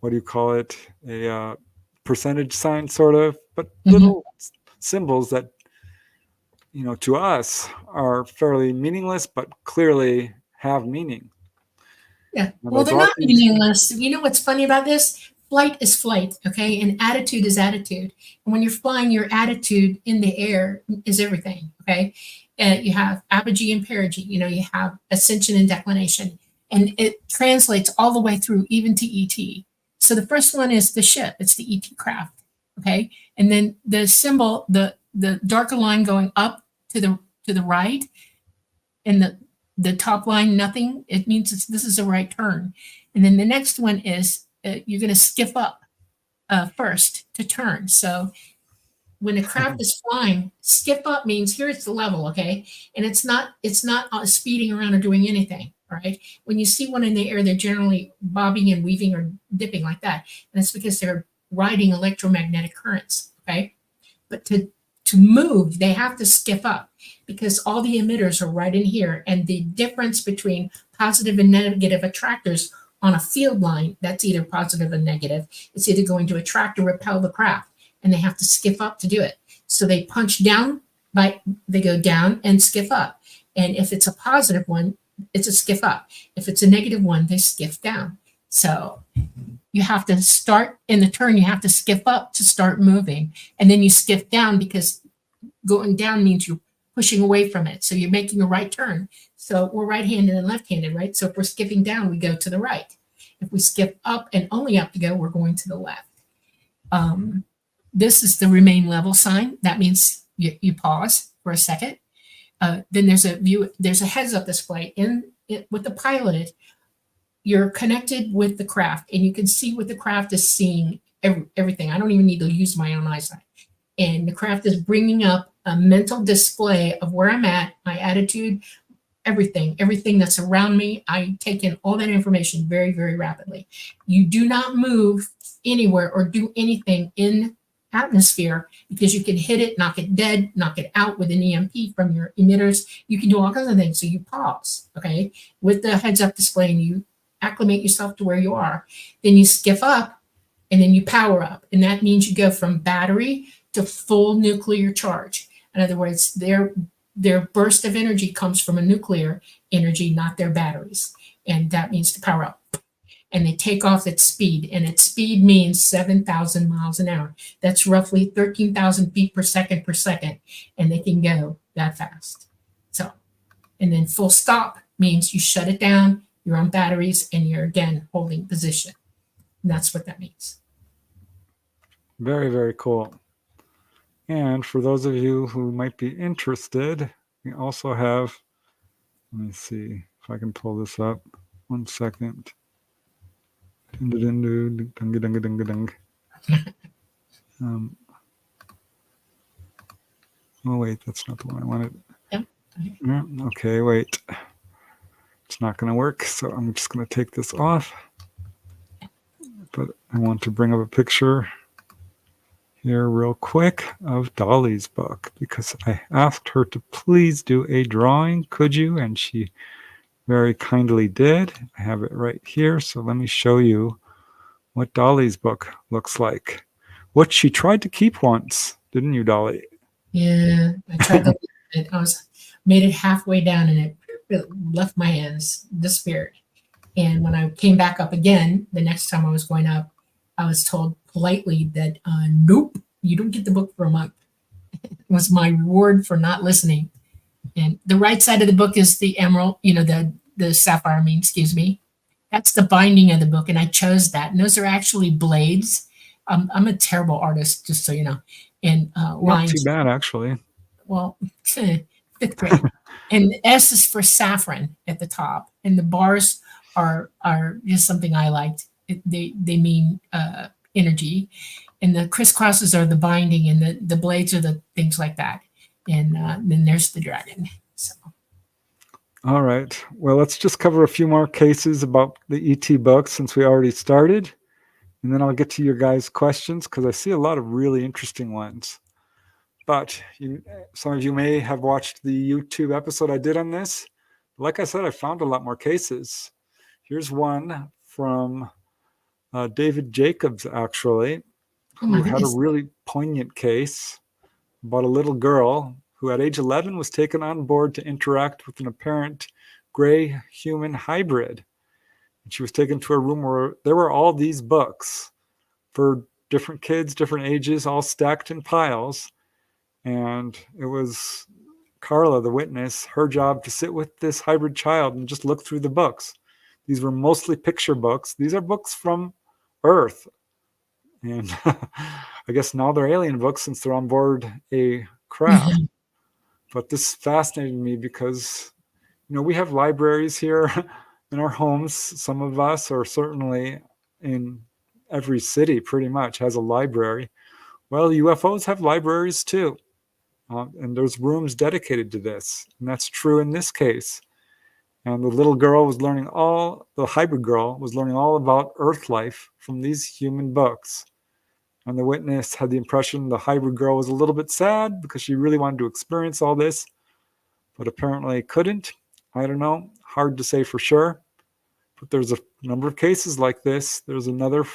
what do you call it, a percentage sign sort of, but little symbols that, you know, to us are fairly meaningless, but clearly have meaning. Yeah, well, they're not meaningless. You know what's funny about this? Flight is flight, okay? And attitude is attitude. And when you're flying, your attitude in the air is everything, okay? You have apogee and perigee, you know, you have ascension and declination, and it translates all the way through, even to ET. So the first one is the ship, it's the ET craft, okay? And then the symbol, the darker line going up to the right, and the top line, nothing, it means this is a right turn. And then the next one is you're going to skip up first to turn. So when a craft is flying, skip up means here's the level, okay? And it's not speeding around or doing anything, right? When you see one in the air, they're generally bobbing and weaving or dipping like that. And it's because they're riding electromagnetic currents, okay? But to move, they have to skip up because all the emitters are right in here. And the difference between positive and negative attractors on a field line, that's either positive or negative. It's either going to attract or repel the craft, and they have to skip up to do it. So they punch down, they go down and skip up. And if it's a positive one, it's a skip up. If it's a negative one, they skip down. So you have to start in the turn, you have to skip up to start moving. And then you skip down because going down means you're pushing away from it. So you're making a right turn. So we're right-handed and left-handed, right? So if we're skipping down, we go to the right. If we skip up and only up to go, we're going to the left. This is the remain level sign. That means you pause for a second. Then there's a heads-up display with the pilot. You're connected with the craft, and you can see what the craft is seeing, everything. I don't even need to use my own eyesight. And the craft is bringing up a mental display of where I'm at, my attitude, everything that's around me. I take in all that information very, very rapidly. You do not move anywhere or do anything in atmosphere because you can hit it, knock it dead, knock it out with an EMP from your emitters. You can do all kinds of things. So you pause, okay, with the heads-up display, and you acclimate yourself to where you are. Then you skip up, and then you power up. And that means you go from battery to full nuclear charge. In other words, their burst of energy comes from a nuclear energy, not their batteries. And that means to power up. And they take off at speed. And its speed means 7,000 miles an hour. That's roughly 13,000 feet per second. And they can go that fast. So, and then full stop means you shut it down, you're on batteries, and you're again holding position. And that's what that means. Very, very cool. And for those of you who might be interested, we also have, let me see if I can pull this up. 1 second. Oh, wait, that's not the one I wanted. Yeah. Okay, wait. It's not going to work, so I'm just going to take this off. But I want to bring up a picture here real quick of Dolly's book because I asked her to please do a drawing. Could you? And she very kindly did. I have it right here. So let me show you what Dolly's book looks like. What she tried to keep once, didn't you, Dolly? Yeah, I tried to it. Made it halfway down, and it left my hands, disappeared. And when I came back up again, the next time I was going up, I was told politely that, nope, you don't get the book for a month. It was my reward for not listening. And the right side of the book is the emerald, the sapphire, excuse me. That's the binding of the book, and I chose that. And those are actually blades. I'm a terrible artist, just so you know. And not too bad, actually. well, fifth grade. And S is for Safran at the top, and the bars are just something I liked. They mean energy, and the crisscrosses are the binding, and the blades are the things like that. And then there's the dragon. So All right. Well, let's just cover a few more cases about the ET books since we already started. And then I'll get to your guys' questions because I see a lot of really interesting ones. But some of you may have watched the YouTube episode I did on this. Like I said, I found a lot more cases. Here's one from David Jacobs, actually, oh my who had a goodness. really poignant case about a little girl who at age 11 was taken on board to interact with an apparent gray human hybrid. And she was taken to a room where there were all these books for different kids, different ages, all stacked in piles. And it was Carla, the witness, her job to sit with this hybrid child and just look through the books. These were mostly picture books. These are books from Earth. And I guess now they're alien books since they're on board a craft. But this fascinated me because, we have libraries here in our homes. Some of us, or certainly in every city pretty much, has a library. Well, UFOs have libraries too. And there's rooms dedicated to this. And that's true in this case. And the little girl was the hybrid girl was learning all about Earth life from these human books. And the witness had the impression the hybrid girl was a little bit sad because she really wanted to experience all this, but apparently couldn't. I don't know. Hard to say for sure. But there's a number of cases like this. There's another,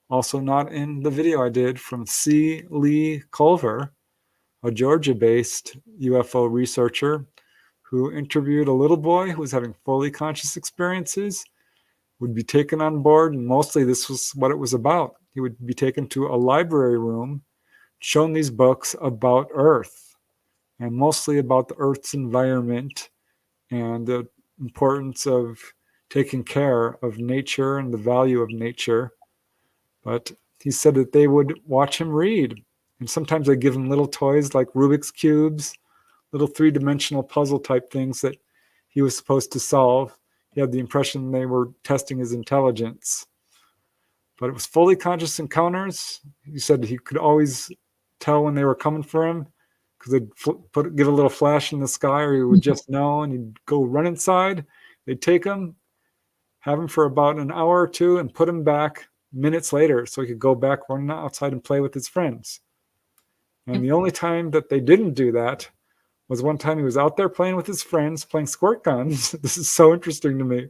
also not in the video I did, from C. Lee Culver, a Georgia-based UFO researcher who interviewed a little boy who was having fully conscious experiences, would be taken on board, and mostly this was what it was about. He would be taken to a library room, shown these books about Earth, and mostly about the Earth's environment and the importance of taking care of nature and the value of nature. But he said that they would watch him read. And sometimes they give him little toys like Rubik's Cubes, little three-dimensional puzzle type things that he was supposed to solve. He had the impression they were testing his intelligence. But it was fully conscious encounters. He said he could always tell when they were coming for him because they'd give a little flash in the sky, or he would just know, and he'd go run inside. They'd take him, have him for about an hour or two, and put him back minutes later so he could go back running outside and play with his friends. And the only time that they didn't do that was one time he was out there playing with his friends, playing squirt guns. This is so interesting to me.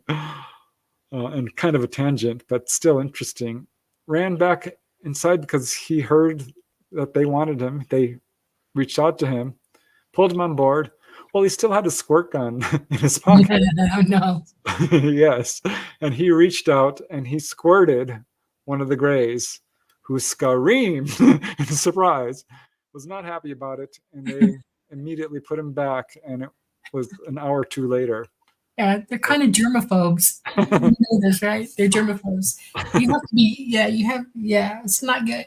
And kind of a tangent, but still interesting. Ran back inside because he heard that they wanted him. They reached out to him, pulled him on board. Well, he still had a squirt gun in his pocket. Oh no. Yes. And he reached out and he squirted one of the grays, who screamed in surprise, was not happy about it, and they immediately put him back, and it was an hour or two later. Yeah, they're kind of germaphobes. You know this, right? They're germaphobes. You have to be, it's not good.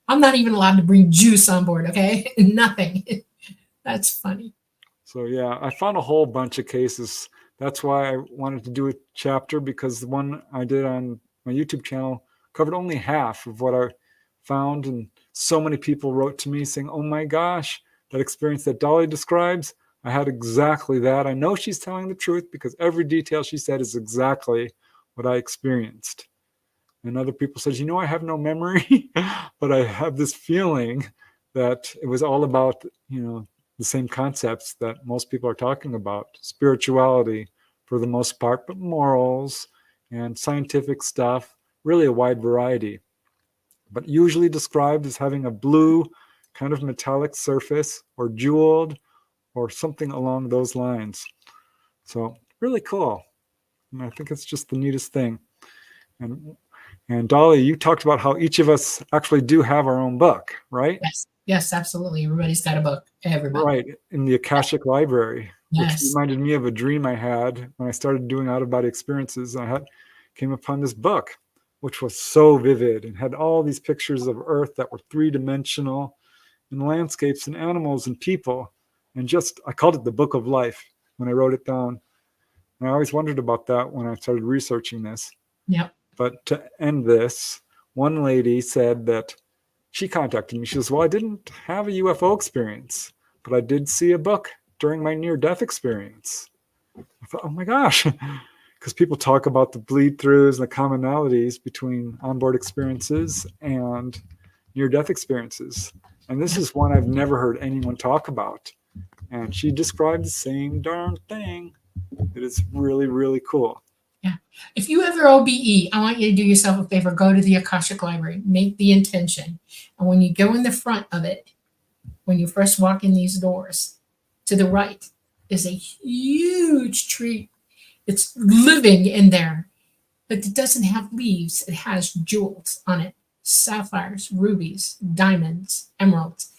I'm not even allowed to bring juice on board, okay? Nothing. That's funny. So yeah, I found a whole bunch of cases. That's why I wanted to do a chapter, because the one I did on my YouTube channel covered only half of what I found. And so many people wrote to me saying, oh my gosh, that experience that Dolly describes, I had exactly that. I know she's telling the truth because every detail she said is exactly what I experienced. And other people said, I have no memory, but I have this feeling that it was all about, the same concepts that most people are talking about. Spirituality for the most part, but morals and scientific stuff, really a wide variety. But usually described as having a blue kind of metallic surface, or jeweled, or something along those lines. So really cool. And I think it's just the neatest thing. And Dolly, you talked about how each of us actually do have our own book, right? Yes, absolutely. Everybody's got a book. Everybody. Right, in the Akashic Library, Yes. which reminded me of a dream I had when I started doing out-of-body experiences. I came upon this book, which was so vivid and had all these pictures of Earth that were three-dimensional. and landscapes and animals and people. And just, I called it the Book of Life when I wrote it down. And I always wondered about that when I started researching this. Yep. But to end this, one lady said that she contacted me. She says, well, I didn't have a UFO experience, but I did see a book during my near-death experience. I thought, oh my gosh, because people talk about the bleed-throughs and the commonalities between onboard experiences and near-death experiences. And this is one I've never heard anyone talk about. And she described the same darn thing. It is really, really cool. Yeah. If you ever OBE, I want you to do yourself a favor. Go to the Akashic Library. Make the intention. And when you go in the front of it, when you first walk in these doors, to the right is a huge tree. It's living in there, but it doesn't have leaves. It has jewels on it. Sapphires, rubies, diamonds, emeralds,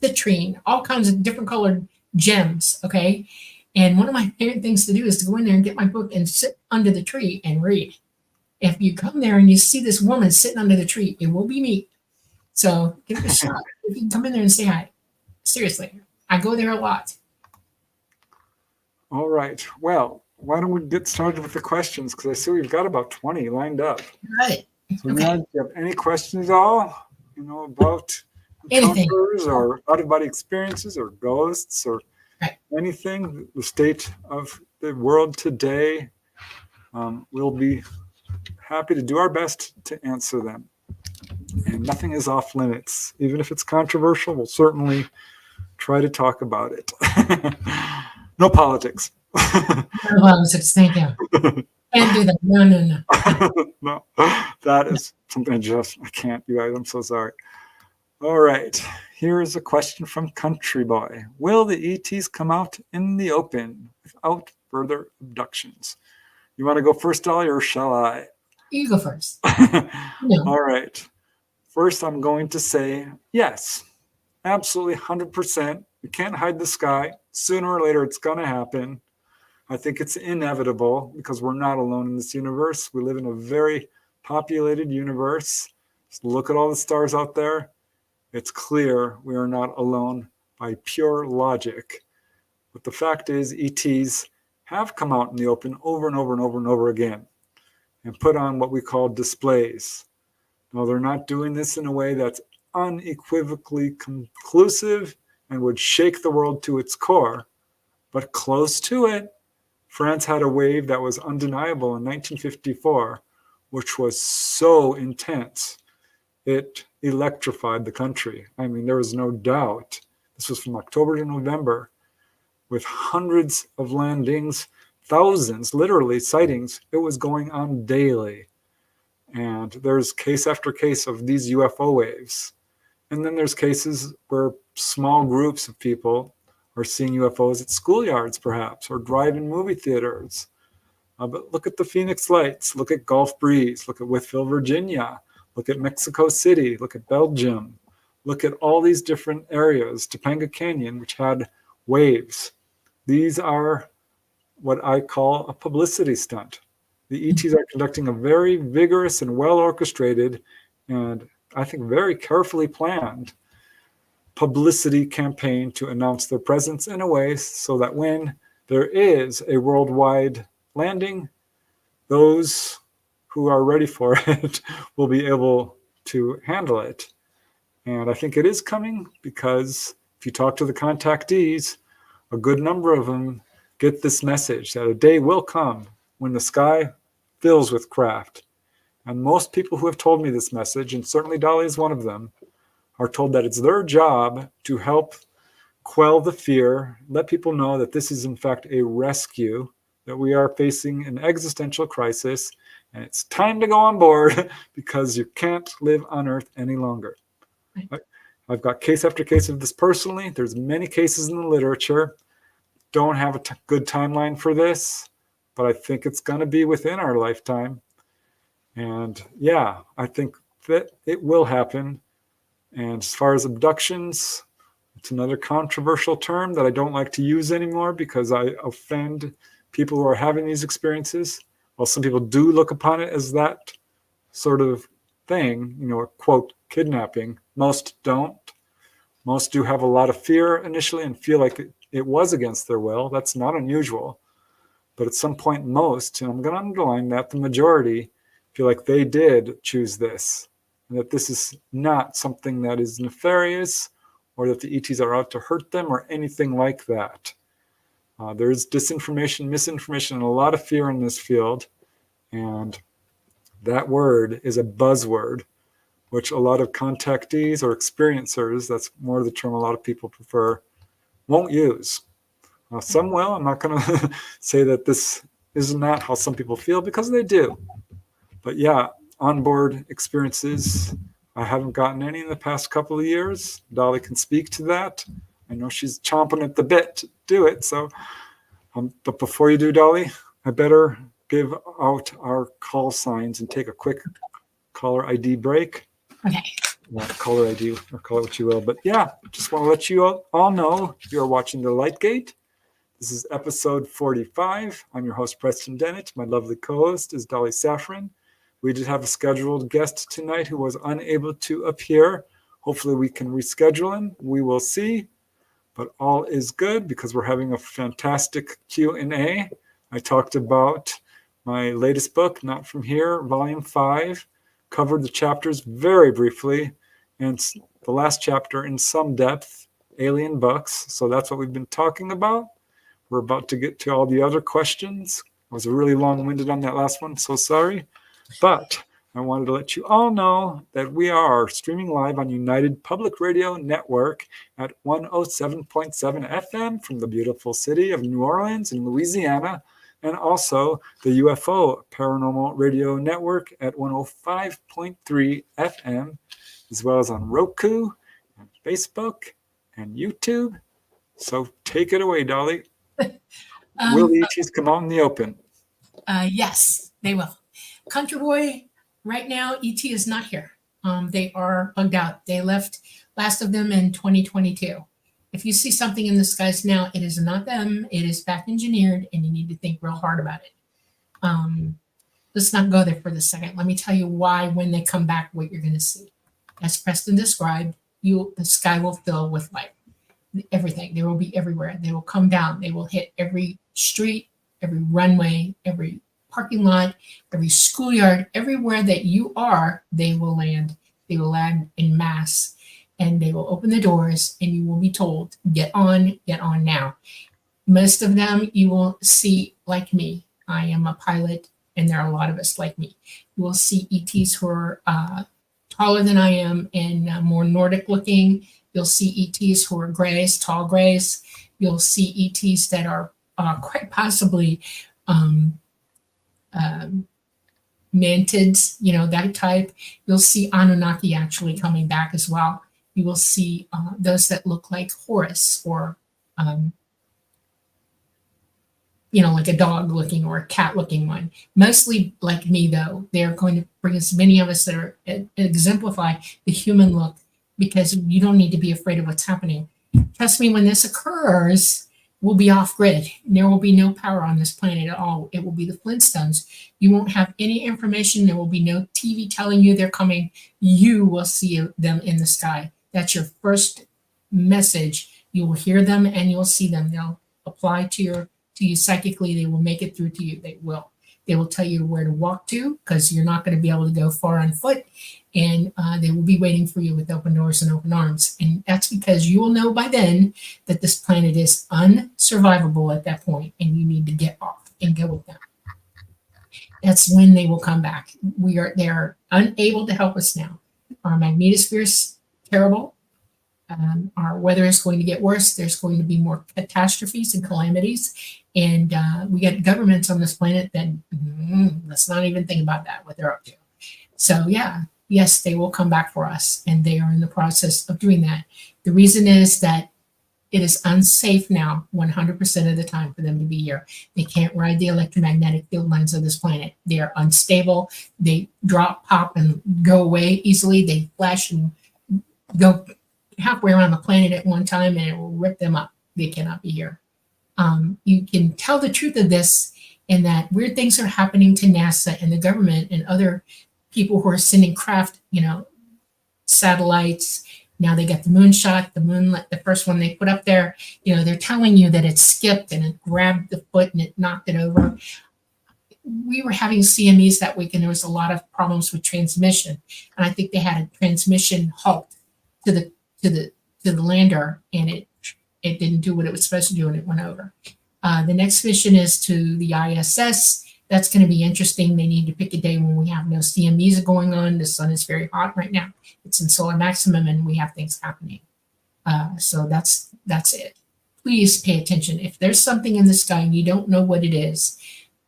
citrine, all kinds of different colored gems, okay? And one of my favorite things to do is to go in there and get my book and sit under the tree and read. If you come there and you see this woman sitting under the tree, it will be me. So give it a shot. If you can come in there and say hi. Seriously, I go there a lot. All right. Well, why don't we get started with the questions? Because I see we've got about 20 lined up. Right. So Okay. now, do you have any questions at all? About Anything. encounters or out-of-body experiences or ghosts or Right. anything? The state of the world today. We'll be happy to do our best to answer them. And nothing is off limits. Even if it's controversial, we'll certainly try to talk about it. No politics. Well, thank you. Can't do that. No. No, that is something I can't do. I'm so sorry. All right. Here is a question from Country Boy. Will the ETs come out in the open without further abductions? You want to go first, Dolly, or shall I? You go first. No. All right. First, I'm going to say yes. Absolutely 100%. We can't hide the sky. Sooner or later, it's going to happen. I think it's inevitable because we're not alone in this universe. We live in a very populated universe. Just look at all the stars out there. It's clear we are not alone by pure logic. But the fact is, ETs have come out in the open over and over and over and over again and put on what we call displays. Now, they're not doing this in a way that's unequivocally conclusive and would shake the world to its core, but close to it. France had a wave that was undeniable in 1954, which was so intense, it electrified the country. I mean, there was no doubt. This was from October to November, with hundreds of landings, thousands, literally, sightings. It was going on daily. And there's case after case of these UFO waves. And then there's cases where small groups of people are seeing UFOs at schoolyards, perhaps, or drive-in movie theaters. But look at the Phoenix Lights. Look at Gulf Breeze. Look at Whitfield, Virginia. Look at Mexico City. Look at Belgium. Look at all these different areas. Topanga Canyon, which had waves. These are what I call a publicity stunt. The ETs are conducting a very vigorous and well-orchestrated and I think very carefully planned publicity campaign to announce their presence in a way so that when there is a worldwide landing, those who are ready for it will be able to handle it. And I think it is coming because if you talk to the contactees, a good number of them get this message that a day will come when the sky fills with craft. And most people who have told me this message, and certainly Dolly is one of them, are told that it's their job to help quell the fear, let people know that this is in fact a rescue, that we are facing an existential crisis, and it's time to go on board because you can't live on Earth any longer. Right. I've got case after case of this personally. There's many cases in the literature. Don't have a good timeline for this, but I think it's going to be within our lifetime. And yeah, I think that it will happen. And as far as abductions, it's another controversial term that I don't like to use anymore because I offend people who are having these experiences. Well, some people do look upon it as that sort of thing, a quote, kidnapping. Most don't. Most do have a lot of fear initially and feel like it was against their will. That's not unusual. But at some point, most, and I'm going to underline that, the majority feel like they did choose this, and that this is not something that is nefarious or that the ETs are out to hurt them or anything like that. There's disinformation, misinformation, and a lot of fear in this field. And that word is a buzzword, which a lot of contactees or experiencers, that's more the term a lot of people prefer, won't use. Some will. I'm not going to say that this is not how some people feel, because they do. But yeah, onboard experiences, I haven't gotten any in the past couple of years. Dolly can speak to that. I know she's chomping at the bit to do it. So, but before you do, Dolly, I better give out our call signs and take a quick caller ID break. Okay. Not caller ID, or call it what you will. But yeah, just want to let you all know you're watching The Lightgate. This is episode 45. I'm your host, Preston Dennett. My lovely co-host is Dolly Safran. We did have a scheduled guest tonight who was unable to appear. Hopefully we can reschedule him. We will see. But all is good because we're having a fantastic Q&A. I talked about my latest book, Not From Here, Volume 5. Covered the chapters very briefly, and the last chapter in some depth, alien bucks. So that's what we've been talking about. We're about to get to all the other questions. I was really long-winded on that last one, so sorry. But I wanted to let you all know that we are streaming live on United Public Radio Network at 107.7 FM from the beautiful city of New Orleans in Louisiana, and also the UFO Paranormal Radio Network at 105.3 FM, as well as on Roku and Facebook and YouTube. So take it away, Dolly. Will the ETs come out in the open? Yes, they will. Country Boy, right now, ET is not here. They are bugged out. They left, last of them, in 2022. If you see something in the skies now, it is not them. It is back engineered, and you need to think real hard about it. Let's not go there for the second. Let me tell you why, when they come back, what you're going to see. As Preston described, the sky will fill with light. Everything. They will be everywhere. They will come down. They will hit every street, every runway, every parking lot, every schoolyard, everywhere that you are, they will land. They will land in mass, and they will open the doors, and you will be told, get on now. Most of them you will see like me. I am a pilot, and there are a lot of us like me. You will see ETs who are taller than I am and more Nordic looking. You'll see ETs who are grays, tall grays. You'll see ETs that are quite possibly mantids, that type. You'll see Anunnaki actually coming back as well. You will see those that look like Horus, or like a dog looking or a cat looking one. Mostly like me, though. They're going to bring as many of us that are exemplify the human look, because you don't need to be afraid of what's happening. Trust me, when this occurs, we'll be off grid. There will be no power on this planet at all. It will be the Flintstones. You won't have any information. There will be no TV telling you they're coming. You will see them in the sky. That's your first message. You will hear them and you'll see them. They'll apply to you psychically. They will make it through to you. They will. They will tell you where to walk to, because you're not going to be able to go far on foot. And they will be waiting for you with open doors and open arms. And that's because you will know by then that this planet is unsurvivable at that point, and you need to get off and go with them. That's when they will come back. They are unable to help us now. Our magnetosphere is terrible. Our weather is going to get worse. There's going to be more catastrophes and calamities. And we got governments on this planet that, let's not even think about that, what they're up to. So yeah, yes, they will come back for us, and they are in the process of doing that. The reason is that it is unsafe now 100% of the time for them to be here. They can't ride the electromagnetic field lines of this planet. They are unstable. They drop, pop, and go away easily. They flash and go halfway around the planet at one time, and it will rip them up. They cannot be here. You can tell the truth of this in that weird things are happening to NASA and the government and other people who are sending craft, satellites. Now they got the moonshot, the first one they put up there. They're telling you that it skipped and it grabbed the foot and it knocked it over. We were having CMEs that week, and there was a lot of problems with transmission. And I think they had a transmission halt to the lander, and it didn't do what it was supposed to do, and it went over. The next mission is to the ISS. That's going to be interesting. They need to pick a day when we have no CMEs going on. The sun is very hot right now. It's in solar maximum, and we have things happening. So that's it. Please pay attention. If there's something in the sky and you don't know what it is,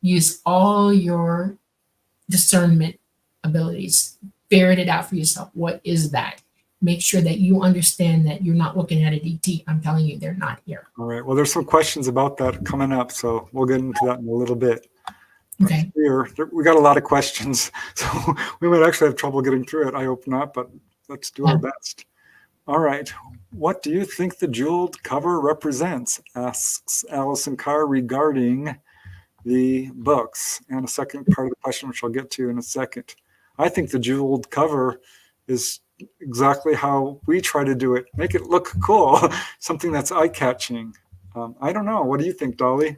use all your discernment abilities. Ferret it out for yourself. What is that? Make sure that you understand that you're not looking at an ET. I'm telling you, they're not here. All right. Well, there's some questions about that coming up, so we'll get into that in a little bit. Okay. Here, we got a lot of questions, so we might actually have trouble getting through it. I hope not, but let's do our best. All right. What do you think the jeweled cover represents? Asks Allison Carr regarding the books. And a second part of the question, which I'll get to in a second. I think the jeweled cover is exactly how we try to do it. Make it look cool, something that's eye-catching. I don't know. What do you think, Dolly?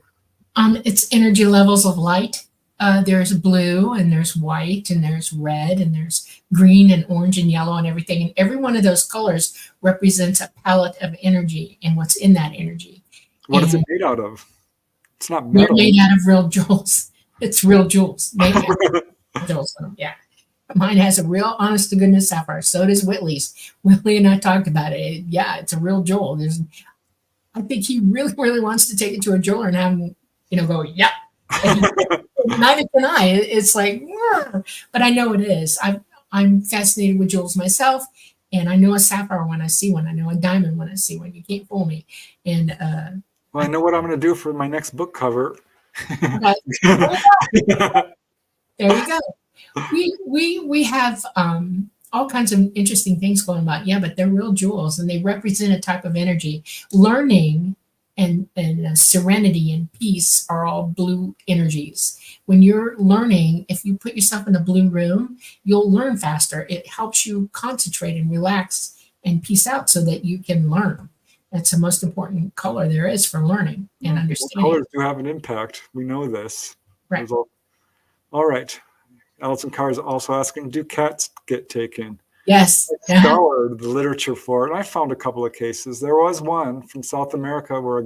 It's energy levels of light. There's blue, and there's white, and there's red, and there's green and orange and yellow and everything. And every one of those colors represents a palette of energy and what's in that energy. What is it made out of? It's not They're metal. made out of real jewels. It's real jewels. Made out of jewels. Yeah. Mine has a real honest to goodness sapphire. So does Whitley's. Whitley and I talked about it. Yeah, it's a real jewel. I think he really, really wants to take it to a jeweler and have him, go, yep. Neither can I. It's like, but I know it is. I'm fascinated with jewels myself, and I know a sapphire when I see one. I know a diamond when I see one. You can't fool me. And well, I know what I'm going to do for my next book cover. There you go. We have all kinds of interesting things going on. Yeah, but they're real jewels, and they represent a type of energy. Learning and serenity and peace are all blue energies. When you're learning, if you put yourself in a blue room, you'll learn faster. It helps you concentrate and relax and peace out so that you can learn. That's the most important color there is for learning and understanding. Well, colors do have an impact. We know this. Right. All right. Alison Carr is also asking, do cats get taken? Yes. I scoured the literature for it, and I found a couple of cases. There was one from South America where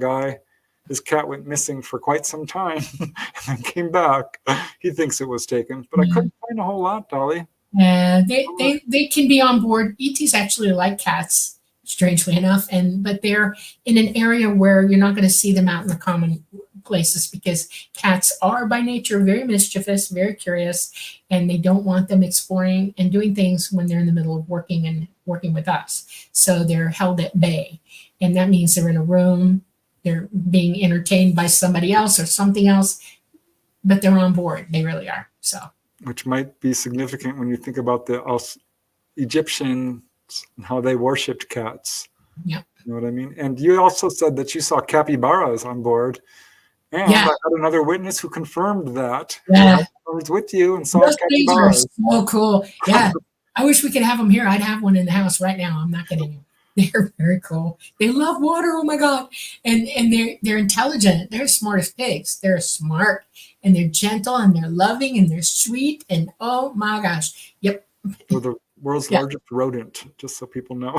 his cat went missing for quite some time and then came back. He thinks it was taken, but I couldn't find a whole lot, Dolly. Yeah, they can be on board. ETs actually like cats, strangely enough, but they're in an area where you're not going to see them out in the common places because cats are by nature very mischievous, very curious, and they don't want them exploring and doing things when they're in the middle of working with us. So they're held at bay, and that means they're in a room, they're being entertained by somebody else or something else, but they're on board. They really are. So, which might be significant when you think about the Egyptians and how they worshipped cats. Yeah. You know what I mean? And you also said that you saw capybaras on board. And I had another witness who confirmed that. Yeah. I was with you and saw Those things are capybaras. so cool. Yeah. I wish we could have them here. I'd have one in the house right now. I'm not kidding you. They're very cool. They love water. Oh my God. And they're intelligent. They're smart as pigs. They're smart and they're gentle and they're loving and they're sweet. And oh my gosh. Yep. They're the world's largest rodent, just so people know.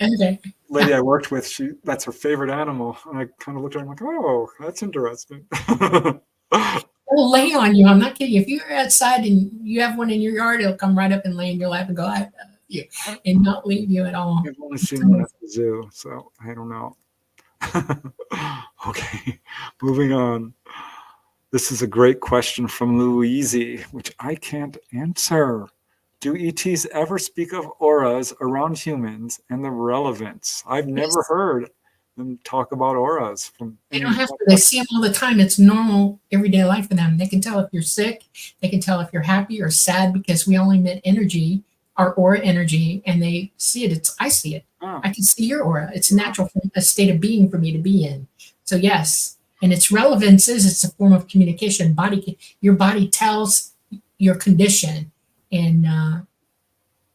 Okay. Lady I worked with, that's her favorite animal. And I kind of looked at her and I'm like, oh, that's interesting. It'll lay on you. I'm not kidding. If you're outside and you have one in your yard, it'll come right up and lay in your lap and go, I love you, and not leave you at all. I've only seen one at the zoo, so I don't know. Okay, moving on. This is a great question from Louise, which I can't answer. Do ETs ever speak of auras around humans and the relevance? I've never heard them talk about auras. They don't have to. They see them all the time. It's normal everyday life for them. They can tell if you're sick. They can tell if you're happy or sad because we only emit energy, our aura energy, and they see it. I see it. Oh. I can see your aura. It's a natural a state of being for me to be in. So yes, and its relevance is it's a form of communication. Your body tells your condition, and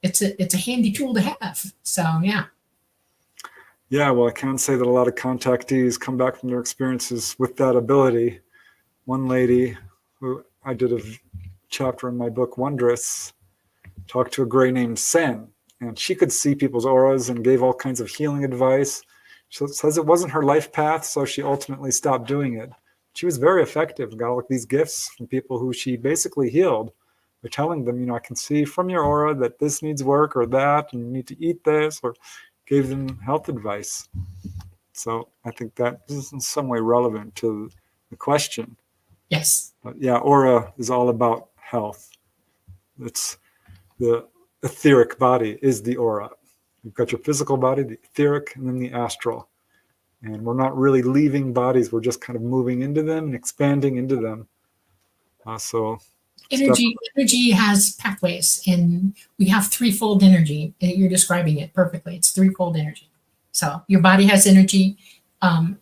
it's a handy tool to have. So yeah. Yeah, well, I can say that a lot of contactees come back from their experiences with that ability. One lady who I did a chapter in my book, Wondrous, talked to a gray named Sen, and she could see people's auras and gave all kinds of healing advice. She says it wasn't her life path, so she ultimately stopped doing it. She was very effective, got all these gifts from people who she basically healed. They're telling them, I can see from your aura that this needs work or that, and you need to eat this, or gave them health advice. So I think that is in some way relevant to the question. Yes. But yeah, aura is all about health. It's the etheric body is the aura. You've got your physical body, the etheric, and then the astral. And we're not really leaving bodies. We're just kind of moving into them and expanding into them. Energy has pathways, and we have threefold energy. You're describing it perfectly. It's threefold energy. So your body has energy,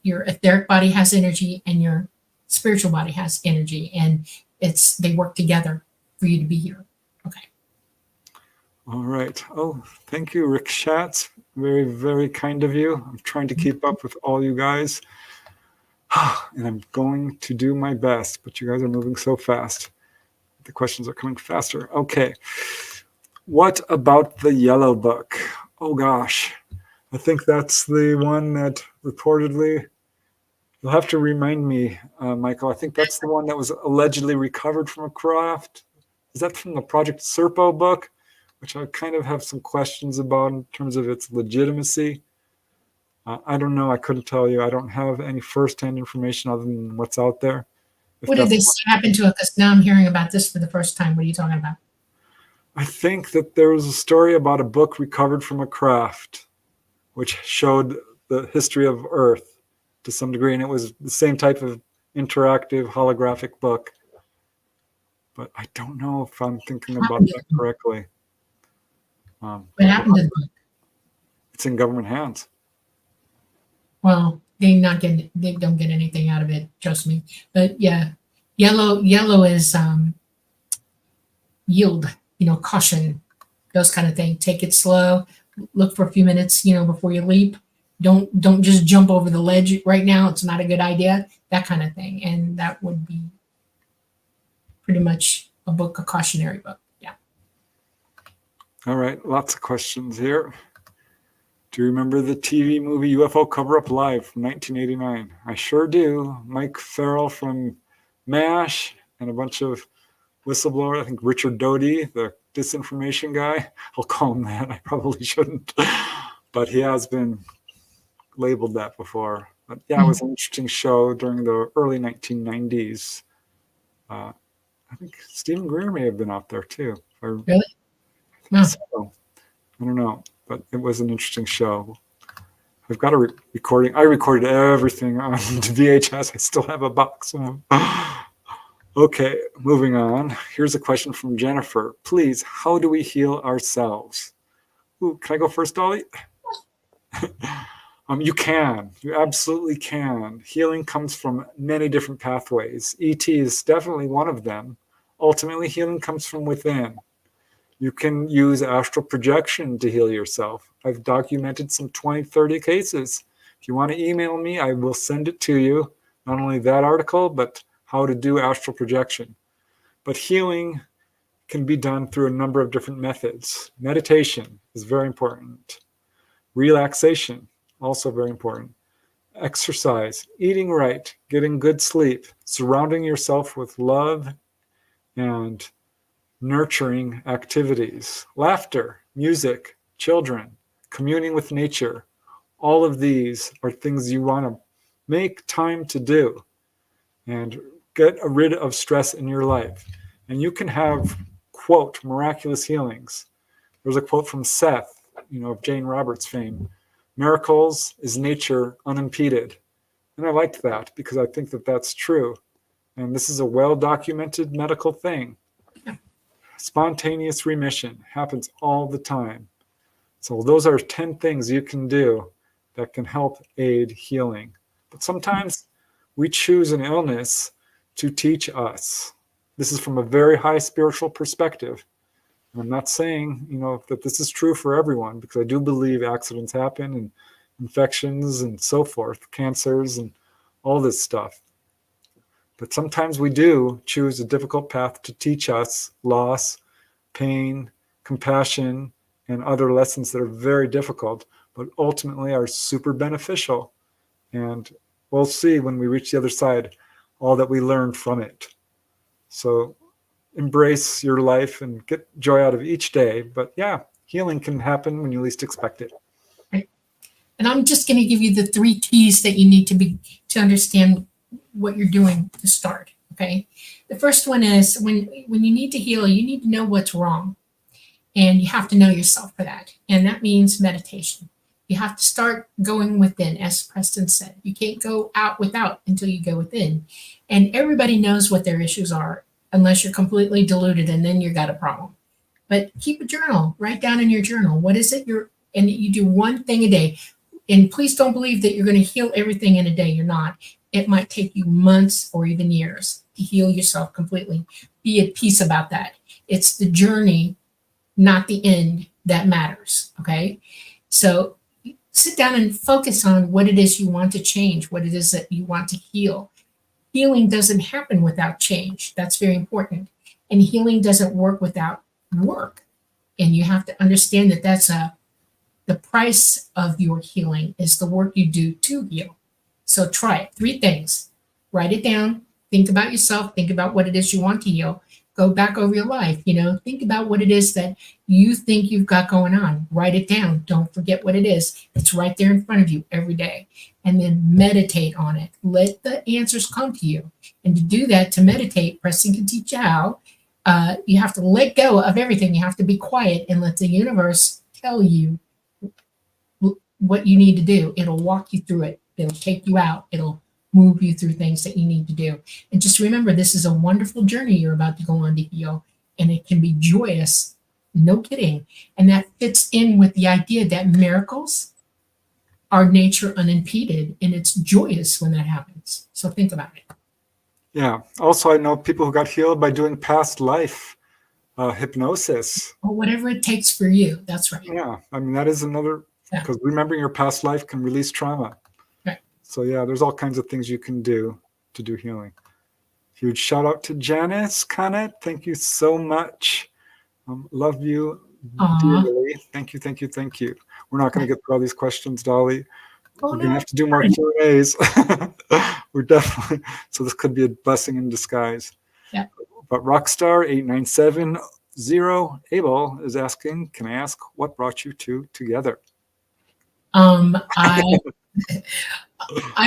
your etheric body has energy, and your spiritual body has energy, and they work together for you to be here. Okay. All right. Oh, thank you, Rick Schatz. Very, very kind of you. I'm trying to keep up with all you guys, and I'm going to do my best, but you guys are moving so fast. The questions are coming faster. Okay. What about the Yellow Book? Oh, gosh. I think that's the one that reportedly, you'll have to remind me, Michael. I think that's the one that was allegedly recovered from a craft. Is that from the Project Serpo book, which I kind of have some questions about in terms of its legitimacy? I don't know. I couldn't tell you. I don't have any firsthand information other than what's out there. What did they say happened to it? Because now I'm hearing about this for the first time. What are you talking about? I think that there was a story about a book recovered from a craft, which showed the history of Earth to some degree, and it was the same type of interactive holographic book. But I don't know if I'm thinking about that correctly. What happened to the book? It's in government hands. Well, they don't get anything out of it, trust me. But yeah, yellow is yield, caution, those kind of things. Take it slow. Look for a few minutes, before you leap. Don't just jump over the ledge right now. It's not a good idea. That kind of thing. And that would be pretty much a cautionary book. Yeah. All right. Lots of questions here. Do you remember the TV movie UFO Cover-Up Live from 1989? I sure do. Mike Farrell from MASH and a bunch of whistleblowers. I think Richard Doty, the disinformation guy. I'll call him that. I probably shouldn't. But he has been labeled that before. But yeah, it was an interesting show during the early 1990s. I think Stephen Greer may have been out there too. Really? No. So. I don't know, but it was an interesting show. I've got a recording. I recorded everything on the VHS. I still have a box of them. Okay, moving on. Here's a question from Jennifer. Please, how do we heal ourselves? Ooh, can I go first, Dolly? You can. You absolutely can. Healing comes from many different pathways. ET is definitely one of them. Ultimately, healing comes from within. You can use astral projection to heal yourself. I've documented some 20, 30 cases. If you want to email me, I will send it to you. Not only that article, but how to do astral projection. But healing can be done through a number of different methods. Meditation is very important. Relaxation, also very important. Exercise, eating right, getting good sleep, surrounding yourself with love and nurturing activities, laughter, music, children, communing with nature. All of these are things you want to make time to do and get rid of stress in your life. And you can have, quote, miraculous healings. There's a quote from Seth, of Jane Roberts fame. Miracles is nature unimpeded. And I liked that because I think that that's true. And this is a well-documented medical thing. Spontaneous remission happens all the time. So those are 10 things you can do that can help aid healing. But sometimes we choose an illness to teach us. This is from a very high spiritual perspective. I'm not saying, that this is true for everyone, because I do believe accidents happen and infections and so forth, cancers and all this stuff. But sometimes we do choose a difficult path to teach us loss, pain, compassion, and other lessons that are very difficult, but ultimately are super beneficial. And we'll see when we reach the other side all that we learned from it. So embrace your life and get joy out of each day. But yeah, healing can happen when you least expect it. Right. And I'm just going to give you the 3 keys that you need to understand what you're doing to start. Okay. The first one is when you need to heal, you need to know what's wrong. And you have to know yourself for that. And that means meditation. You have to start going within, as Preston said. You can't go out without until you go within. And everybody knows what their issues are, unless you're completely deluded, and then you got a problem. But keep a journal. Write down in your journal, what is it and you do one thing a day. And please don't believe that you're going to heal everything in a day. You're not. It might take you months or even years to heal yourself completely. Be at peace about that. It's the journey, not the end, that matters. Okay. So sit down and focus on what it is you want to change, what it is that you want to heal. Healing doesn't happen without change. That's very important. And healing doesn't work without work. And you have to understand that the price of your healing is the work you do to heal. So try it. 3 things. Write it down. Think about yourself. Think about what it is you want to heal. Go back over your life. Think about what it is that you think you've got going on. Write it down. Don't forget what it is. It's right there in front of you every day. And then meditate on it. Let the answers come to you. And to do that, to meditate, Preston can teach you how. You have to let go of everything. You have to be quiet and let the universe tell you what you need to do. It'll walk you through it. It'll take you out. It'll move you through things that you need to do. And just remember, this is a wonderful journey you're about to go on to heal, and it can be joyous. No kidding. And that fits in with the idea that miracles are nature unimpeded, and it's joyous when that happens. So think about it. Yeah. Also, I know people who got healed by doing past life hypnosis. Or whatever it takes for you. That's right. Yeah. I mean, that is another, because remembering your past life can release trauma. Right. So yeah, there's all kinds of things you can do to do healing. Huge shout out to Janice Connett. Thank you so much. Love you dearly. Thank you, thank you, thank you. We're not going to get through all these questions, Dolly. We're going to have to do more Q&As. We're definitely, so this could be a blessing in disguise. Yeah. But Rockstar 8970 Abel is asking, can I ask what brought you two together? I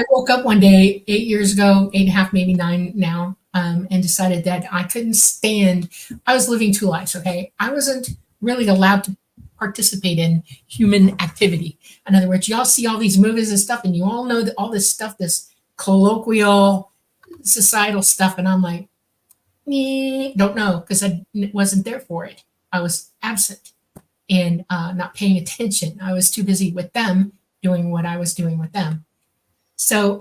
woke up one day 8 years ago, 8.5, maybe 9 now, and decided that I couldn't stand, I was living 2 lives, okay? I wasn't really allowed to participate in human activity. In other words, y'all see all these movies and stuff, and you all know that all this stuff, this colloquial societal stuff, and I'm like, don't know, because I wasn't there for it. I was absent and not paying attention. I was too busy with them doing what I was doing with them. So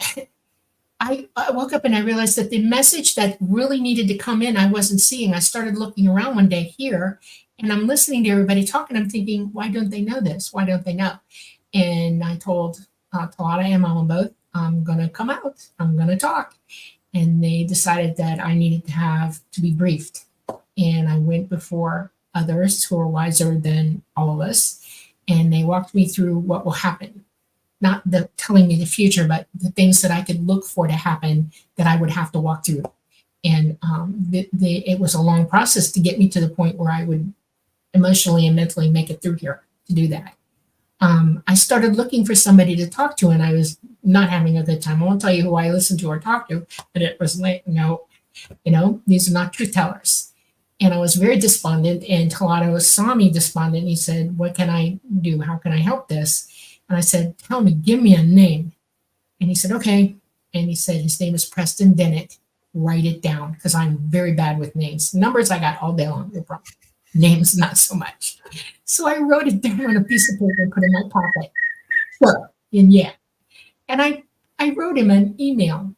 I woke up and I realized that the message that really needed to come in, I wasn't seeing. I started looking around one day here, and I'm listening to everybody talking. I'm thinking, why don't they know this? Why don't they know? And I told Talata and Mama both, I'm going to come out. I'm going to talk. And they decided that I needed to be briefed. And I went before others who are wiser than all of us. And they walked me through what will happen. Not telling me the future, but the things that I could look for to happen that I would have to walk through. And it was a long process to get me to the point where I would emotionally and mentally make it through here to do that. I started looking for somebody to talk to, and I was not having a good time. I won't tell you who I listened to or talked to, but it was like, no, these are not truth tellers. And I was very despondent, and Talata saw me despondent. He said, what can I do? How can I help this? And I said, tell me, give me a name. And he said, okay. And he said, his name is Preston Dennett. Write it down, because I'm very bad with names. Numbers I got all day long, no problem. Names, not so much. So I wrote it down on a piece of paper and put it in my pocket. Sure. And yeah. And I wrote him an email.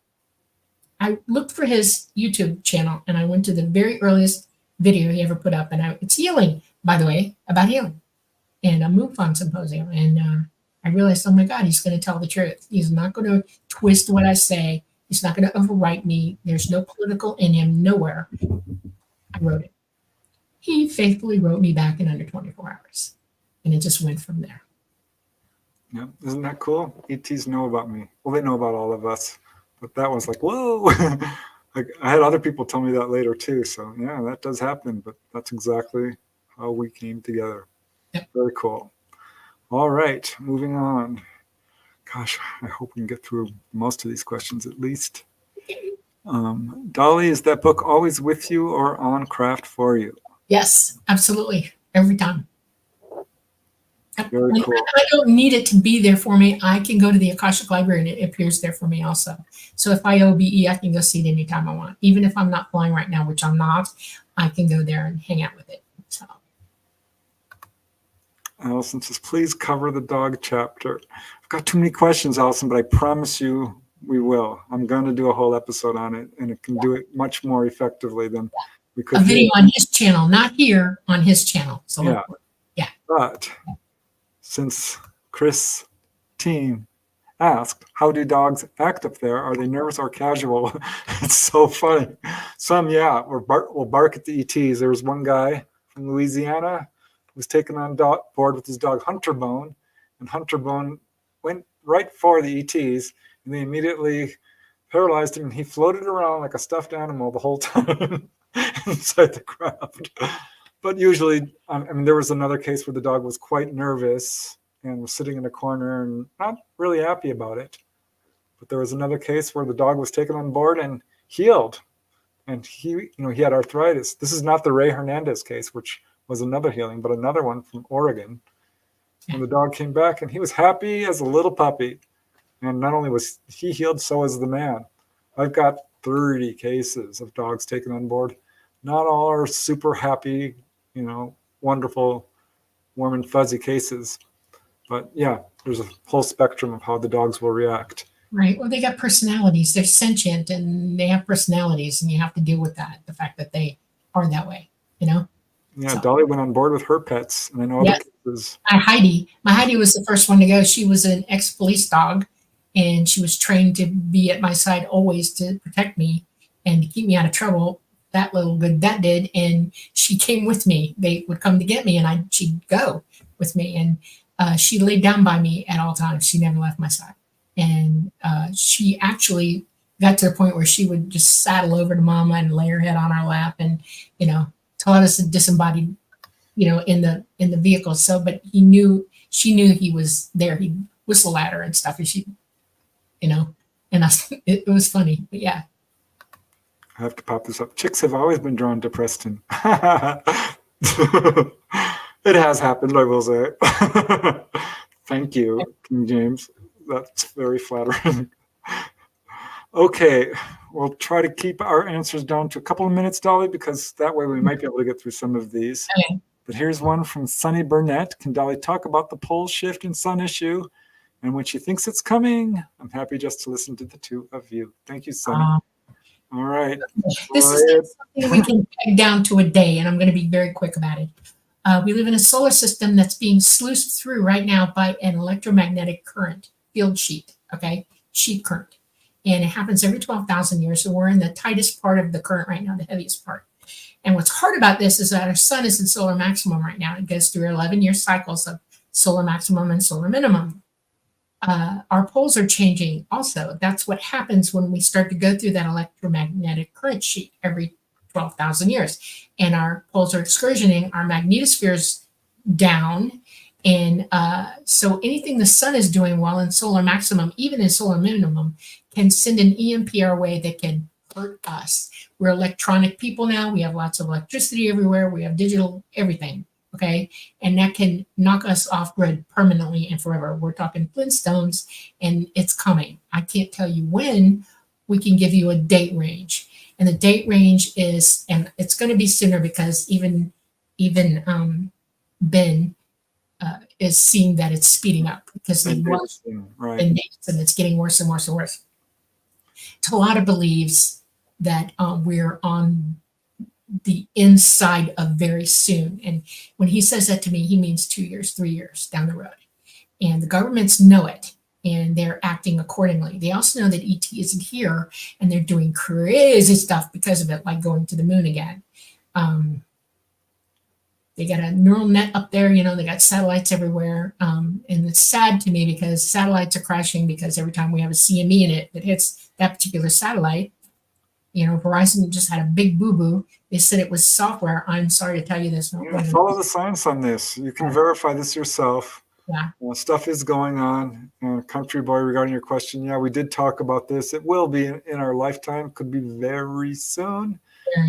I looked for his YouTube channel, and I went to the very earliest video he ever put up, and it's healing. by the way, about healing and a MUFON symposium. And I realized, oh my God, he's going to tell the truth. He's not going to twist what I say. He's not going to overwrite me. There's no political in him, nowhere. I wrote it. He faithfully wrote me back in under 24 hours. And it just went from there. Yeah, isn't that cool? ETs know about me. Well, they know about all of us, but that was like, whoa. I had other people tell me that later too. So yeah, that does happen, but that's exactly how we came together. Yep. Very cool. All right, moving on. Gosh, I hope we can get through most of these questions at least. Dolly, is that book always with you or on craft for you? Yes, absolutely. Every time. Very cool. I don't need it to be there for me. I can go to the Akashic Library and it appears there for me also. So if I OBE, I can go see it anytime I want. Even if I'm not flying right now, which I'm not, I can go there and hang out with it. So. Allison says, please cover the dog chapter. I've got too many questions, Allison, but I promise you we will. I'm going to do a whole episode on it, and it can do it much more effectively than we could. A video on his channel, not here, on his channel. So yeah. But since Chris Teen asked, how do dogs act up there? Are they nervous or casual? It's so funny. Some, will bark at the ETs. There was one guy from Louisiana who was taken on board with his dog Hunter Bone, and Hunter Bone went right for the ETs, and they immediately paralyzed him, and he floated around like a stuffed animal the whole time inside the craft. But usually, there was another case where the dog was quite nervous and was sitting in a corner and not really happy about it. But there was another case where the dog was taken on board and healed. And he had arthritis. This is not the Ray Hernandez case, which was another healing, but another one from Oregon. And the dog came back and he was happy as a little puppy. And not only was he healed, so was the man. I've got 30 cases of dogs taken on board. Not all are super happy, wonderful, warm and fuzzy cases. But yeah, there's a whole spectrum of how the dogs will react. Right. Well, they got personalities. They're sentient and they have personalities, and you have to deal with that, the fact that they are that way, Yeah, so. Dolly went on board with her pets, and I know other cases. My Heidi was the first one to go. She was an ex-police dog, and she was trained to be at my side always to protect me and to keep me out of trouble. That little good that did, and she came with me. They would come to get me, and she'd go with me, and she laid down by me at all times. She never left my side, and she actually got to the point where she would just saddle over to Mama and lay her head on our lap, and taught us disembodied, in the vehicle. So, but she knew he was there. He'd whistle at her and stuff, and she, and it was funny, but yeah. I have to pop this up. Chicks have always been drawn to Preston. It has happened, I will say. Thank you, King James. That's very flattering. Okay, we'll try to keep our answers down to a couple of minutes, Dolly, because that way we might be able to get through some of these. Okay. But here's one from Sunny Burnett. Can Dolly talk about the pole shift and sun issue? And when she thinks it's coming, I'm happy just to listen to the two of you. Thank you, Sunny. All right. This is something we can peg down to a day, and I'm going to be very quick about it. We live in a solar system that's being sluiced through right now by an electromagnetic current, field sheet, sheet current. And it happens every 12,000 years. So we're in the tightest part of the current right now, the heaviest part. And what's hard about this is that our sun is in solar maximum right now. It goes through 11-year cycles of solar maximum and solar minimum. Our poles are changing also. That's what happens when we start to go through that electromagnetic current sheet every 12,000 years. And our poles are excursioning, our magnetosphere's down. And so anything the sun is doing while in solar maximum, even in solar minimum, can send an EMP our way that can hurt us. We're electronic people now. We have lots of electricity everywhere. We have digital everything. Okay. And that can knock us off grid permanently and forever. We're talking Flintstones, and it's coming. I can't tell you when. We can give you a date range. And the date range is, and it's going to be sooner because even Ben is seeing that it's speeding up because they watch right. and it's getting worse and worse and worse. Talata believes that we're on the inside of very soon. And when he says that to me, he means 2 years, 3 years down the road. And the governments know it, and they're acting accordingly. They also know that ET isn't here, and they're doing crazy stuff because of it, like going to the moon again. They got a neural net up there, they got satellites everywhere. And it's sad to me because satellites are crashing because every time we have a CME in it that hits that particular satellite, Verizon just had a big boo-boo. They said it was software. I'm sorry to tell you this. Follow the science on this. You can verify this yourself. Yeah. Stuff is going on. Country boy, regarding your question, yeah, we did talk about this. It will be in our lifetime. Could be very soon.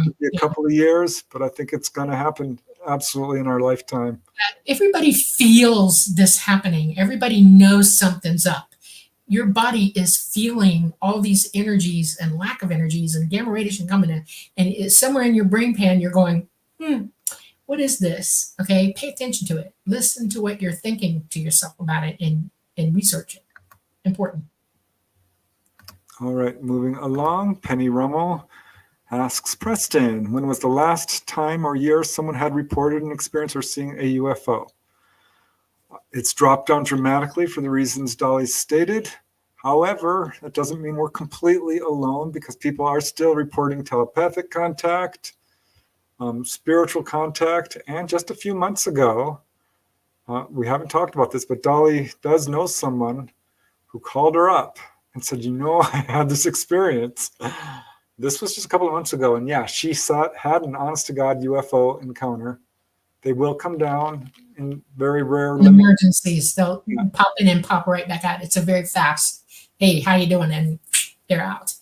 Could be a couple of years, but I think it's going to happen absolutely in our lifetime. Everybody feels this happening. Everybody knows something's up. Your body is feeling all these energies and lack of energies and gamma radiation coming in, and it's somewhere in your brain pan you're going, what is this? Okay, pay attention to it. Listen to what you're thinking to yourself about it and research it. Important. All right, moving along. Penny Rummel asks, Preston, when was the last time or year someone had reported an experience or seeing a UFO? It's dropped down dramatically for the reasons Dolly stated. However, that doesn't mean we're completely alone, because people are still reporting telepathic contact, spiritual contact, and just a few months ago, we haven't talked about this, but Dolly does know someone who called her up and said, I had this experience. This was just a couple of months ago, and yeah, she had an honest-to-God UFO encounter. They will come down in very rare emergencies. They'll pop in and pop right back out. It's a very fast, hey, how you doing? And they're out.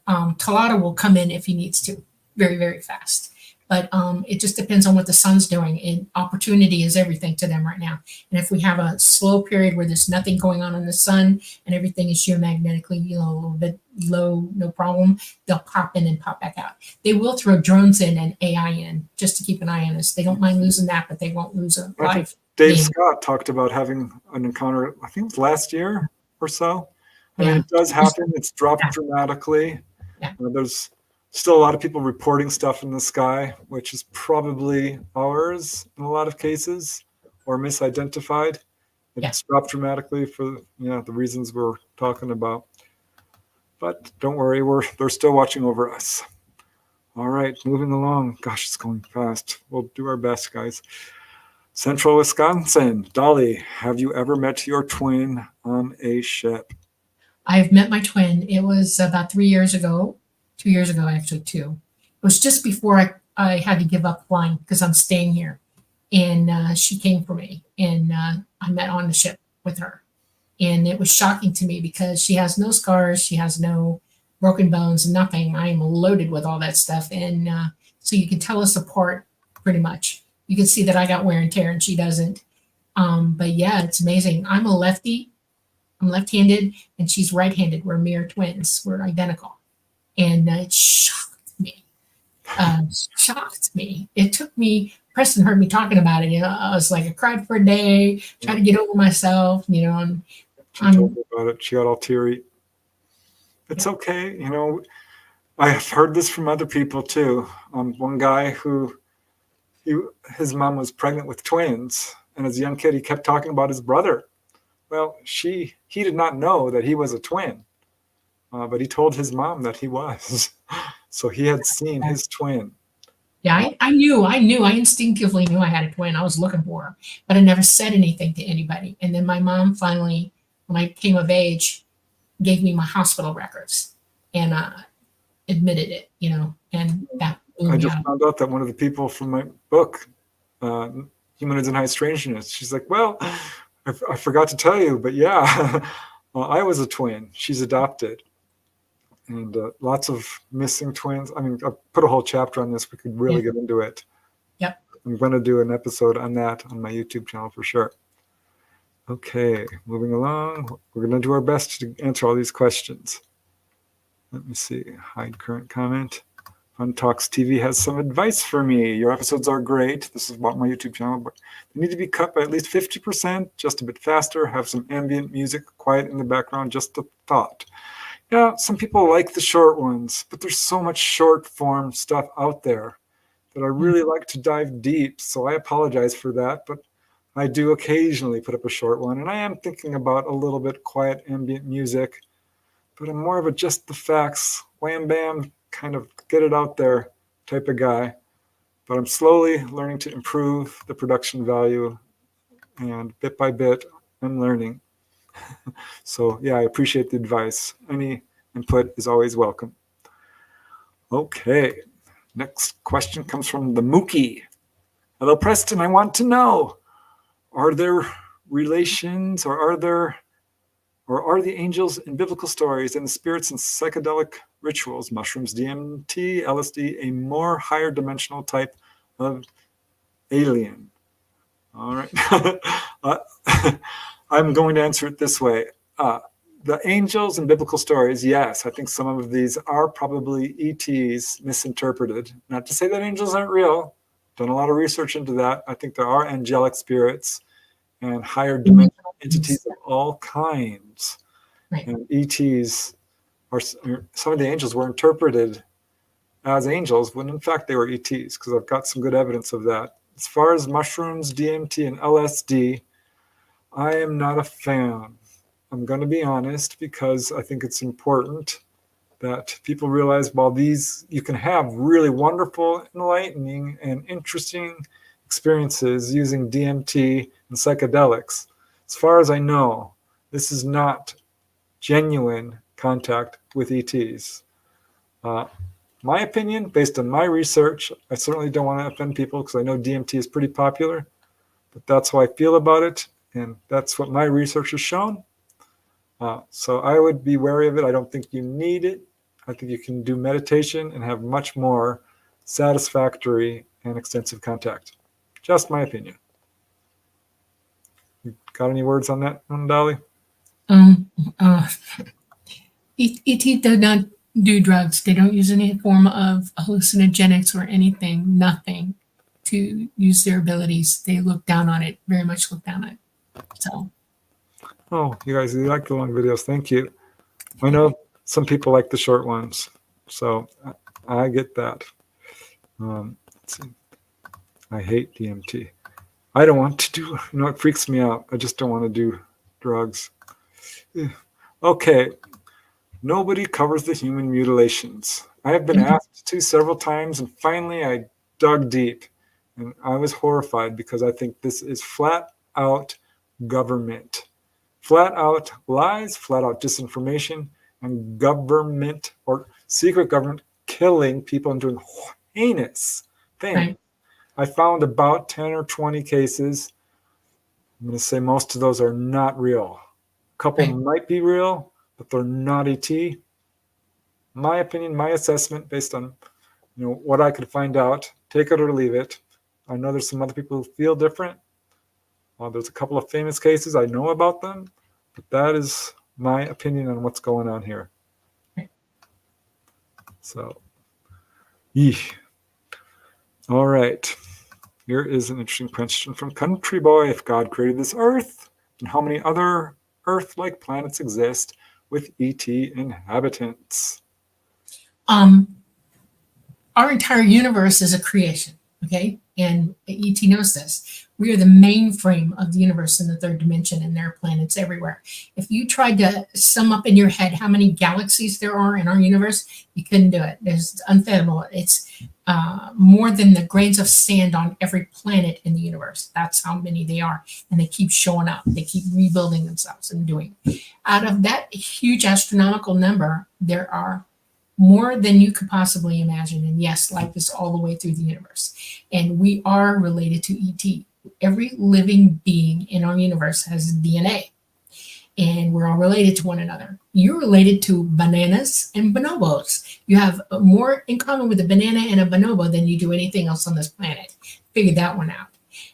Talada will come in if he needs to, very, very fast. But it just depends on what the sun's doing. And opportunity is everything to them right now. And if we have a slow period where there's nothing going on in the sun and everything is geomagnetically, a little bit low, no problem, they'll pop in and pop back out. They will throw drones in and AI in just to keep an eye on us. They don't mind losing that, but they won't lose a life. Dave Scott talked about having an encounter, I think it was last year or so. I mean, it does happen. It's dropped dramatically. Yeah. There's still a lot of people reporting stuff in the sky, which is probably ours in a lot of cases, or misidentified. It's dropped dramatically for the reasons we're talking about. But don't worry, they're still watching over us. All right, moving along. Gosh, it's going fast. We'll do our best, guys. Central Wisconsin. Dolly, have you ever met your twin on a ship? I've met my twin. It was about 3 years ago. 2 years ago, actually, too. It was just before I had to give up flying because I'm staying here. And she came for me, and I met on the ship with her. And it was shocking to me because she has no scars. She has no broken bones, nothing. I am loaded with all that stuff. And so you can tell us apart pretty much. You can see that I got wear and tear and she doesn't. But yeah, it's amazing. I'm a lefty. I'm left-handed, and she's right-handed. We're mirror twins. We're identical. And it shocked me. It took me, Preston heard me talking about it. I was like, I cried for a day, tried to get over myself, and she told me about it. She got all teary. It's okay. I've heard this from other people too. One guy his mom was pregnant with twins, and as a young kid, he kept talking about his brother. Well, he did not know that he was a twin. But he told his mom that he was. So he had seen his twin. Yeah, I knew. I instinctively knew I had a twin. I was looking for her, but I never said anything to anybody. And then my mom finally, when I came of age, gave me my hospital records and admitted it, and that blew me I just out. found out that one of the people from my book, Humanoids and High Strangeness, she's like, well, I forgot to tell you, but yeah, I was a twin. She's adopted. And lots of missing twins. I mean, I put a whole chapter on this. We could really get into it. Yep. I'm going to do an episode on that on my YouTube channel for sure. Okay, moving along. We're going to do our best to answer all these questions. Let me see. Hide current comment. Fun Talks TV has some advice for me. Your episodes are great. This is about my YouTube channel, but they need to be cut by at least 50%, just a bit faster. Have some ambient music, quiet in the background, just a thought. Yeah, some people like the short ones, but there's so much short form stuff out there. but I really like to dive deep, so I apologize for that, but I do occasionally put up a short one, and I am thinking about a little bit quiet ambient music, but I'm more of a just the facts, wham bam, kind of get it out there type of guy. But I'm slowly learning to improve the production value, and bit by bit, I'm learning. So yeah, I appreciate the advice. Any input is always welcome. Okay, next question comes from the Mookie. Hello, Preston. I want to know, are there relations, or are the angels in biblical stories and the spirits in psychedelic rituals, mushrooms, DMT, LSD, a more higher dimensional type of alien? All right. I'm going to answer it this way. The angels in biblical stories, yes, I think some of these are probably ETs misinterpreted. Not to say that angels aren't real. Done a lot of research into that. I think there are angelic spirits and higher dimensional entities of all kinds. Right. And ETs some of the angels were interpreted as angels when in fact they were ETs, because I've got some good evidence of that. As far as mushrooms, DMT, and LSD, I am not a fan. I'm going to be honest, because I think it's important that people realize while these, you can have really wonderful, enlightening, and interesting experiences using DMT and psychedelics. As far as I know, this is not genuine contact with ETs. My opinion, based on my research, I certainly don't want to offend people because I know DMT is pretty popular, but that's how I feel about it, and that's what my research has shown. So I would be wary of it. I don't think you need it. I think you can do meditation and have much more satisfactory and extensive contact. Just my opinion. You got any words on that one, Dolly? ET do not do drugs. They don't use any form of hallucinogenics or anything, nothing, to use their abilities. They look down on it, very much look down on it. So. Oh, you guys, you like the long videos. Thank you. I know some people like the short ones, so I get that. Let's see. I hate DMT. I don't want to do, it freaks me out. I just don't want to do drugs. Okay. Nobody covers the human mutilations. I have been asked to several times, and finally I dug deep, and I was horrified because I think this is flat out government. Flat out lies, flat out disinformation, and government or secret government killing people and doing heinous things. Right. I found about 10 or 20 cases. I'm going to say most of those are not real. A couple might be real, but they're not ET. My opinion, my assessment, based on what I could find out, take it or leave it. I know there's some other people who feel different. There's a couple of famous cases. I know about them, but that is my opinion on what's going on here. So, yeesh. All right. Here is an interesting question from Country Boy. If God created this Earth, then how many other Earth-like planets exist with ET inhabitants? Our entire universe is a creation, okay? And ET knows this. We are the mainframe of the universe in the third dimension, and there are planets everywhere. If you tried to sum up in your head how many galaxies there are in our universe, you couldn't do it. It's unfathomable. It's more than the grains of sand on every planet in the universe. That's how many they are. And they keep showing up. They keep rebuilding themselves and doing. Out of that huge astronomical number, there are more than you could possibly imagine. And yes, life is all the way through the universe. And we are related to ET. Every living being in our universe has DNA. And we're all related to one another. You're related to bananas and bonobos. You have more in common with a banana and a bonobo than you do anything else on this planet. Figure that one out.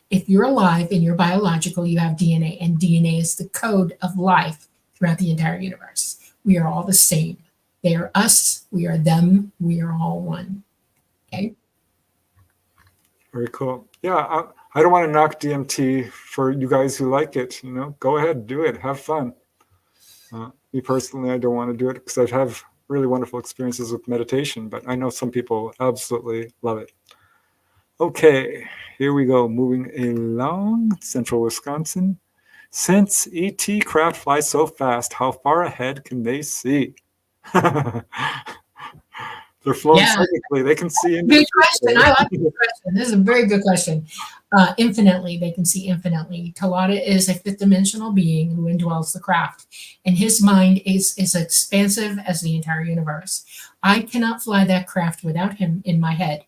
If you're alive and you're biological, you have DNA. And DNA is the code of life throughout the entire universe. We are all the same. They are us, we are them, we are all one. Okay? Very cool. Yeah, I don't want to knock DMT for you guys who like it. Go ahead, do it, have fun. Me personally, I don't want to do it because I have really wonderful experiences with meditation, but I know some people absolutely love it. Okay, here we go. Moving along, central Wisconsin. Since ET craft flies so fast, how far ahead can they see? They're flown Yeah, psychically. They can see into good the question. I like future. this question. This is a very good question. Infinitely, they can see infinitely. Talata is a fifth dimensional being who indwells the craft, and his mind is expansive as the entire universe. I cannot fly that craft without him in my head.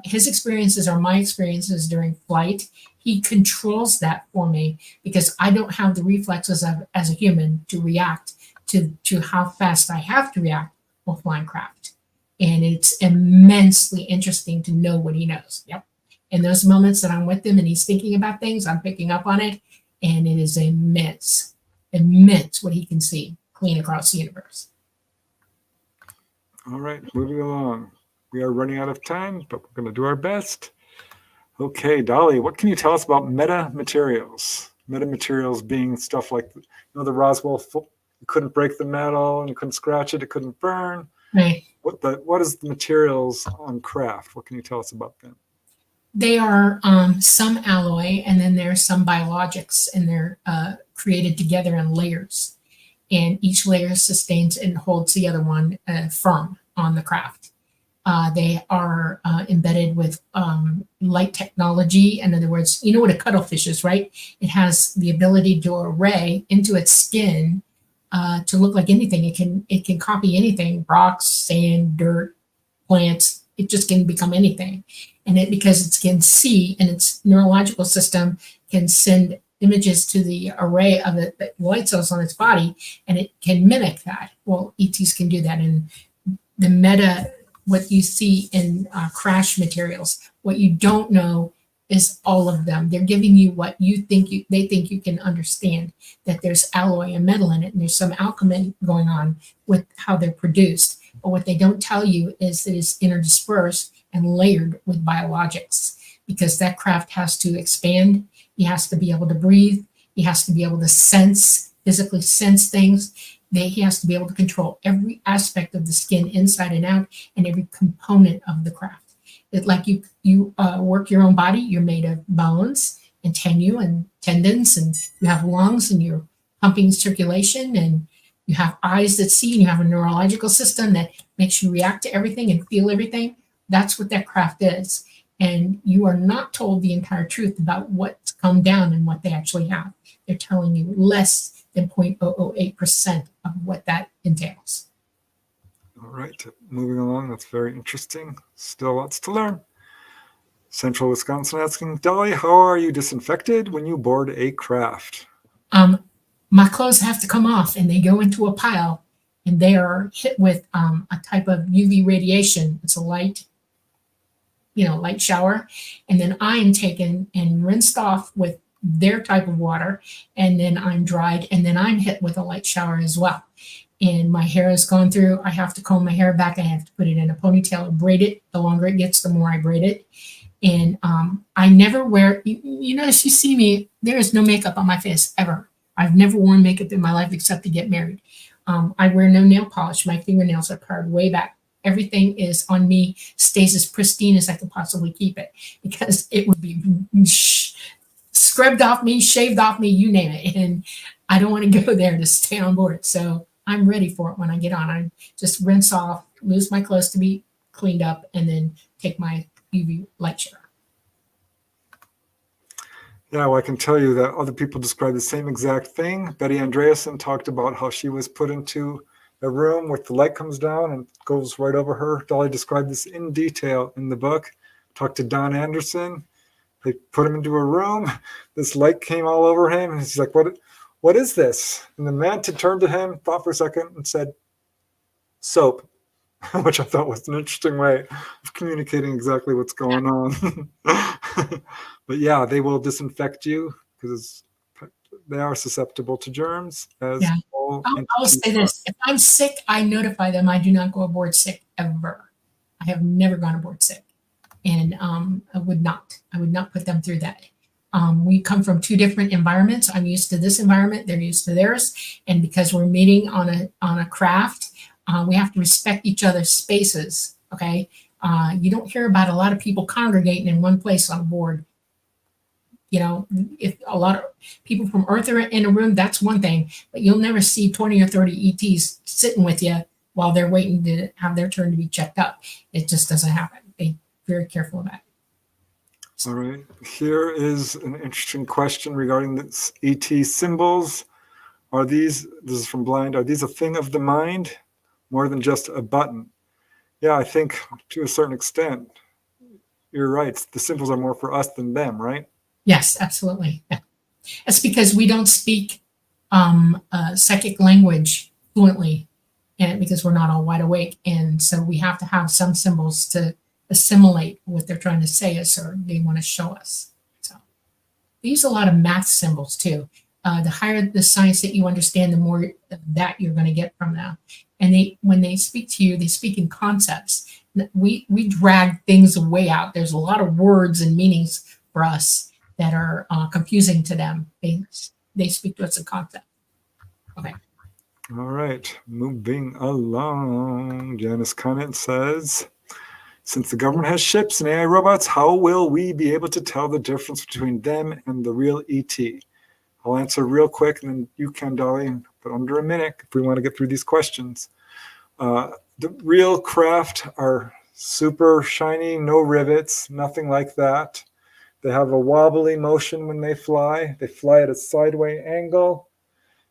His experiences are my experiences during flight. He controls that for me because I don't have the reflexes of, as a human to react to how fast I have to react while flying craft. And it's immensely interesting to know what he knows. Yep. In those moments that I'm with him and he's thinking about things, I'm picking up on it. And it is immense, immense what he can see clean across the universe. All right, moving along. We are running out of time, but we're going to do our best. Okay, Dolly, what can you tell us about metamaterials? Metamaterials being stuff like, the Roswell, you couldn't break the metal and you couldn't scratch it couldn't burn. Right. What is the materials on craft? What can you tell us about them? They are some alloy, and then there's some biologics, and they're created together in layers. And each layer sustains and holds the other one firm on the craft. They are embedded with light technology. In other words, you know what a cuttlefish is, right? It has the ability to array into its skin to look like anything. It can copy anything: rocks, sand, dirt, plants. It just can become anything. And because it can see, and its neurological system can send images to the array of the light cells on its body, and it can mimic that. Well, ETs can do that. And the meta, what you see in crash materials, what you don't know is all of them. They're giving you what they think you can understand, that there's alloy and metal in it, and there's some alchemy going on with how they're produced. But what they don't tell you is that it's interdispersed and layered with biologics, because that craft has to expand. He has to be able to breathe. He has to be able to physically sense things. He has to be able to control every aspect of the skin inside and out, and every component of the craft. It's like you work your own body. You're made of bones and sinew and tendons, and you have lungs, and you're pumping circulation, and you have eyes that see, and you have a neurological system that makes you react to everything and feel everything. That's what that craft is. And you are not told the entire truth about what's come down and what they actually have. They're telling you less than 0.008% of what that entails. All right, moving along. That's very interesting. Still lots to learn. Central Wisconsin asking, Dolly, how are you disinfected when you board a craft? My clothes have to come off, and they go into a pile, and they are hit with a type of UV radiation. It's a light shower. And then I am taken and rinsed off with their type of water, and then I'm dried, and then I'm hit with a light shower as well. And my hair has gone through. I have to comb my hair back. I have to put it in a ponytail or braid it. The longer it gets, the more I braid it. And I never wear, as you see me, there is no makeup on my face ever. I've never worn makeup in my life except to get married. I wear no nail polish. My fingernails are pared way back. Everything is on me, stays as pristine as I can possibly keep it, because it would be scrubbed off me, shaved off me, you name it. And I don't want to go there to stay on board. So I'm ready for it when I get on. I just rinse off, lose my clothes to be cleaned up, and then take my UV light shower. Yeah, well, I can tell you that other people describe the same exact thing. Betty Andreasen talked about how she was put into a room where the light comes down and goes right over her. Dolly described this in detail in the book. Talked to Don Anderson. They put him into a room. This light came all over him, and he's like, what is this? And the mantis turned to him, thought for a second, and said, soap, which I thought was an interesting way of communicating exactly what's going on. But yeah, they will disinfect you because they are susceptible to germs. All I'll say this. If I'm sick, I notify them. I do not go aboard sick ever. I have never gone aboard sick. And I would not put them through that. We come from two different environments. I'm used to this environment. They're used to theirs. And because we're meeting on a craft, we have to respect each other's spaces. Okay. You don't hear about a lot of people congregating in one place on a board. You know, if a lot of people from Earth are in a room, that's one thing, but you'll never see 20 or 30 ETs sitting with you while they're waiting to have their turn to be checked up. It just doesn't happen. Be very careful about it. All right. Here is an interesting question regarding this ET symbols. Are these, this is from Blind, are these a thing of the mind more than just a button? Yeah, I think to a certain extent, you're right. The symbols are more for us than them, right? Yes, absolutely. Yeah. That's because we don't speak psychic language fluently, and because we're not all wide awake. And so we have to have some symbols to assimilate what they're trying to say us or they want to show us. So they use a lot of math symbols too. The higher the science that you understand, the more that you're going to get from them. And when they speak to you, they speak in concepts. We drag things way out. There's a lot of words and meanings for us that are confusing to them. They speak to us in concept. Okay. All right, moving along. Janice Conant says, since the government has ships and AI robots, how will we be able to tell the difference between them and the real ET? I'll answer real quick, and then you can, Dolly, but under a minute if we want to get through these questions. The real craft are super shiny, no rivets, nothing like that. They have a wobbly motion when they fly. They fly at a sideways angle.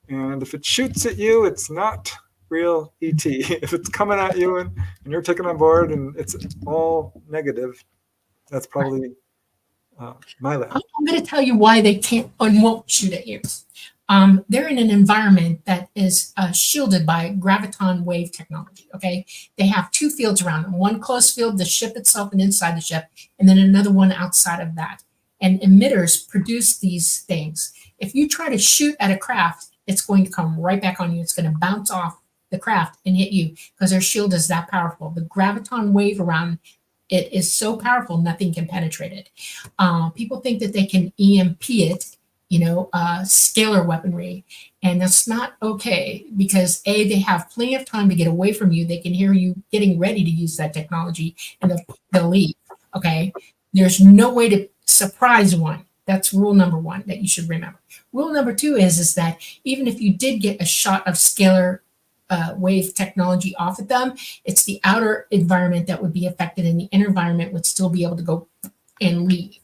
And if it shoots at you, it's not real ET. If it's coming at you and you're taken on board and it's all negative, that's probably my lab. I'm going to tell you why they can't and won't shoot at you. They're in an environment that is shielded by graviton wave technology, okay? They have two fields around them, one close field, the ship itself and inside the ship, and then another one outside of that. And emitters produce these things. If you try to shoot at a craft, it's going to come right back on you. It's going to bounce off the craft and hit you because their shield is that powerful. The graviton wave around it is so powerful, nothing can penetrate it. People think that they can EMP it, scalar weaponry. And that's not okay because A, they have plenty of time to get away from you. They can hear you getting ready to use that technology and they'll leave, okay? There's no way to surprise one. That's rule number one that you should remember. Rule number two is that even if you did get a shot of scalar wave technology off at them, it's the outer environment that would be affected and the inner environment would still be able to go and leave.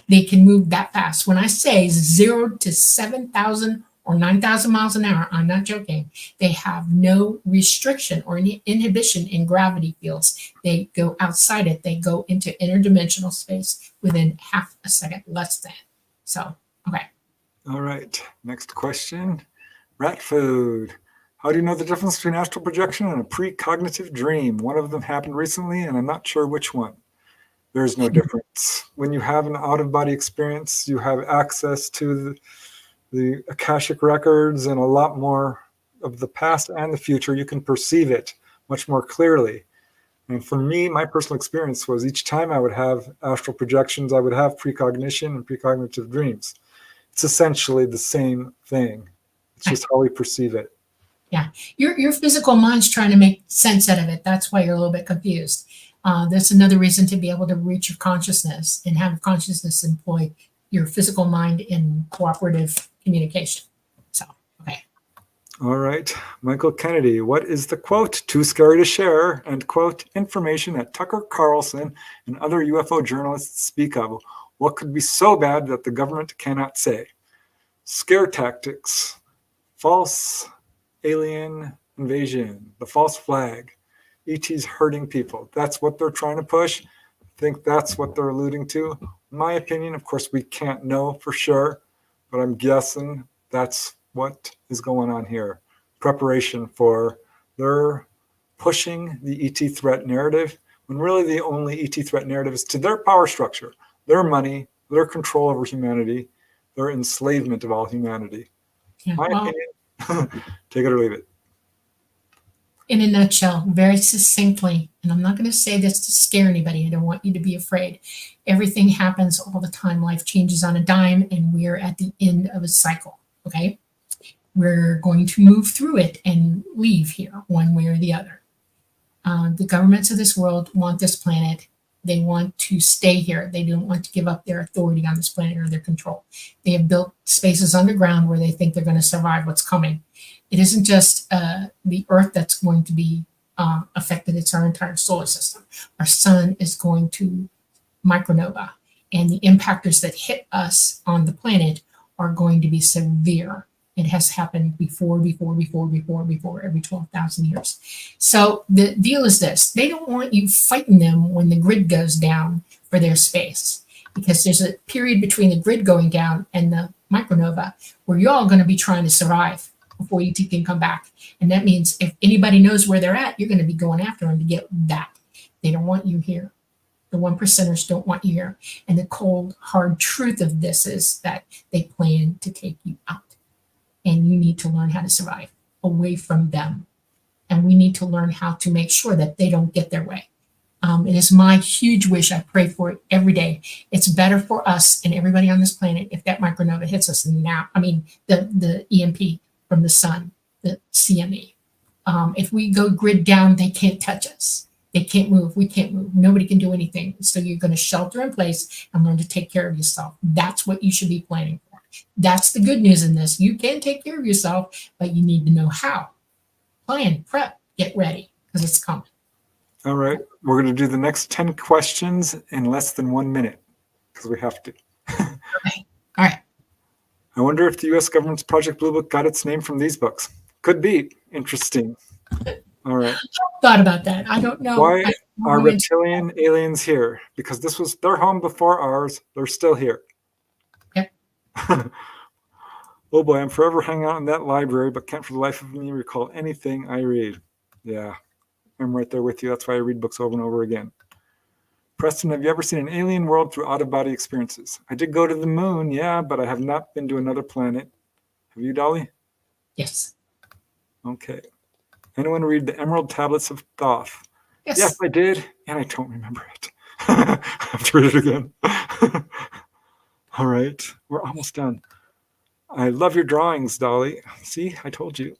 They can move that fast. When I say 0 to 7,000 or 9,000 miles an hour, I'm not joking. They have no restriction or any inhibition in gravity fields. They go outside it. They go into interdimensional space within half a second, less than. So, okay. All right. Next question. Rat food. How do you know the difference between astral projection and a precognitive dream? One of them happened recently, and I'm not sure which one. There's no difference. When you have an out-of-body experience, you have access to the Akashic records and a lot more of the past and the future. You can perceive it much more clearly. And for me, my personal experience was each time I would have astral projections, I would have precognition and precognitive dreams. It's essentially the same thing. It's just how we perceive it. Yeah, your physical mind's trying to make sense out of it. That's why you're a little bit confused. That's another reason to be able to reach your consciousness and have consciousness employ your physical mind in cooperative communication. So, okay. All right. Michael Kennedy, what is the quote, too scary to share, end quote, information that Tucker Carlson and other UFO journalists speak of? What could be so bad that the government cannot say? Scare tactics, false alien invasion, the false flag, ET's hurting people. That's what they're trying to push. I think that's what they're alluding to. In my opinion, of course, we can't know for sure, but I'm guessing that's what is going on here. Preparation for they're pushing the ET threat narrative when really the only ET threat narrative is to their power structure, their money, their control over humanity, their enslavement of all humanity. Yeah, My opinion, take it or leave it. In a nutshell, very succinctly, and I'm not going to say this to scare anybody. I don't want you to be afraid. Everything happens all the time. Life changes on a dime, and we're at the end of a cycle, okay? We're going to move through it and leave here one way or the other. The governments of this world want this planet. They want to stay here. They don't want to give up their authority on this planet or their control. They have built spaces underground where they think they're going to survive what's coming. It isn't just the Earth that's going to be affected, it's our entire solar system. Our sun is going to micronova, and the impactors that hit us on the planet are going to be severe. It has happened before, every 12,000 years. So the deal is this: they don't want you fighting them when the grid goes down for their space, because there's a period between the grid going down and the micronova where you're all going to be trying to survive before you can come back. And that means if anybody knows where they're at, you're going to be going after them to get that. They don't want you here. The 1%ers don't want you here. And the cold, hard truth of this is that they plan to take you out. And you need to learn how to survive away from them. And we need to learn how to make sure that they don't get their way. It is my huge wish. I pray for it every day. It's better for us and everybody on this planet if that micronova hits us now. I mean, the EMP from the sun, the CME. If we go grid down, they can't touch us. They can't move. We can't move. Nobody can do anything. So you're going to shelter in place and learn to take care of yourself. That's what you should be planning for. That's the good news in this. You can take care of yourself, but you need to know how. Plan, prep, get ready, because it's coming. All right. We're going to do the next 10 questions in less than 1 minute, because we have to. Okay. All right. I wonder if the U.S. government's Project Blue Book got its name from these books. Could be. Interesting. All right. Thought about that. I don't know. Why are reptilian aliens here? Because this was their home before ours. They're still here. Yep. Oh boy, I'm forever hanging out in that library, but can't for the life of me recall anything I read. Yeah, I'm right there with you. That's why I read books over and over again. Preston, have you ever seen an alien world through out-of-body experiences? I did go to the moon, yeah, but I have not been to another planet. Have you, Dolly? Yes. Okay. Anyone read the Emerald Tablets of Thoth? Yes, I did, and I don't remember it. I have to read it again. All right, we're almost done. I love your drawings, Dolly. See, I told you.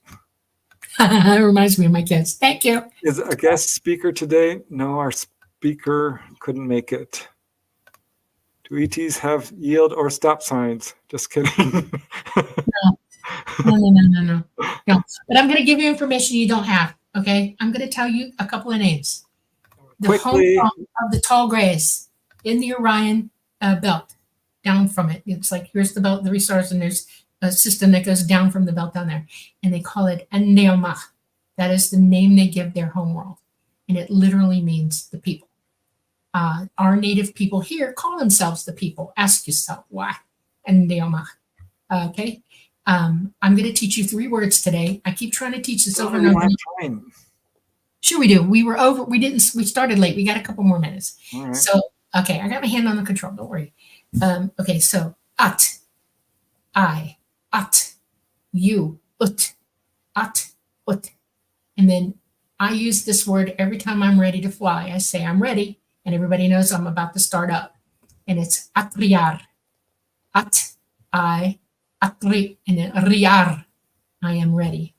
It reminds me of my kids. Thank you. Is a guest speaker today? No, our speaker couldn't make it. Do ETs have yield or stop signs? Just kidding. No. But I'm going to give you information you don't have, okay? I'm going to tell you a couple of names. The Quickly. home of the tall grays in the Orion belt, down from it. It's like, here's the belt, the stars, and there's a system that goes down from the belt down there. And they call it Andeomach. That is the name they give their home world. And it literally means the people. Our native people here call themselves the people. Ask yourself why. Andeomach. Okay? I'm going to teach you 3 words today. I keep trying to teach this over and over. Sure we do. We started late. We got a couple more minutes. All right. So, okay, I got my hand on the control. Don't worry. Okay, so at, I, at, you, ut, at, ut. And then I use this word every time I'm ready to fly. I say I'm ready, and everybody knows I'm about to start up. And it's atriar. At, I, atri, and then riar. I am ready.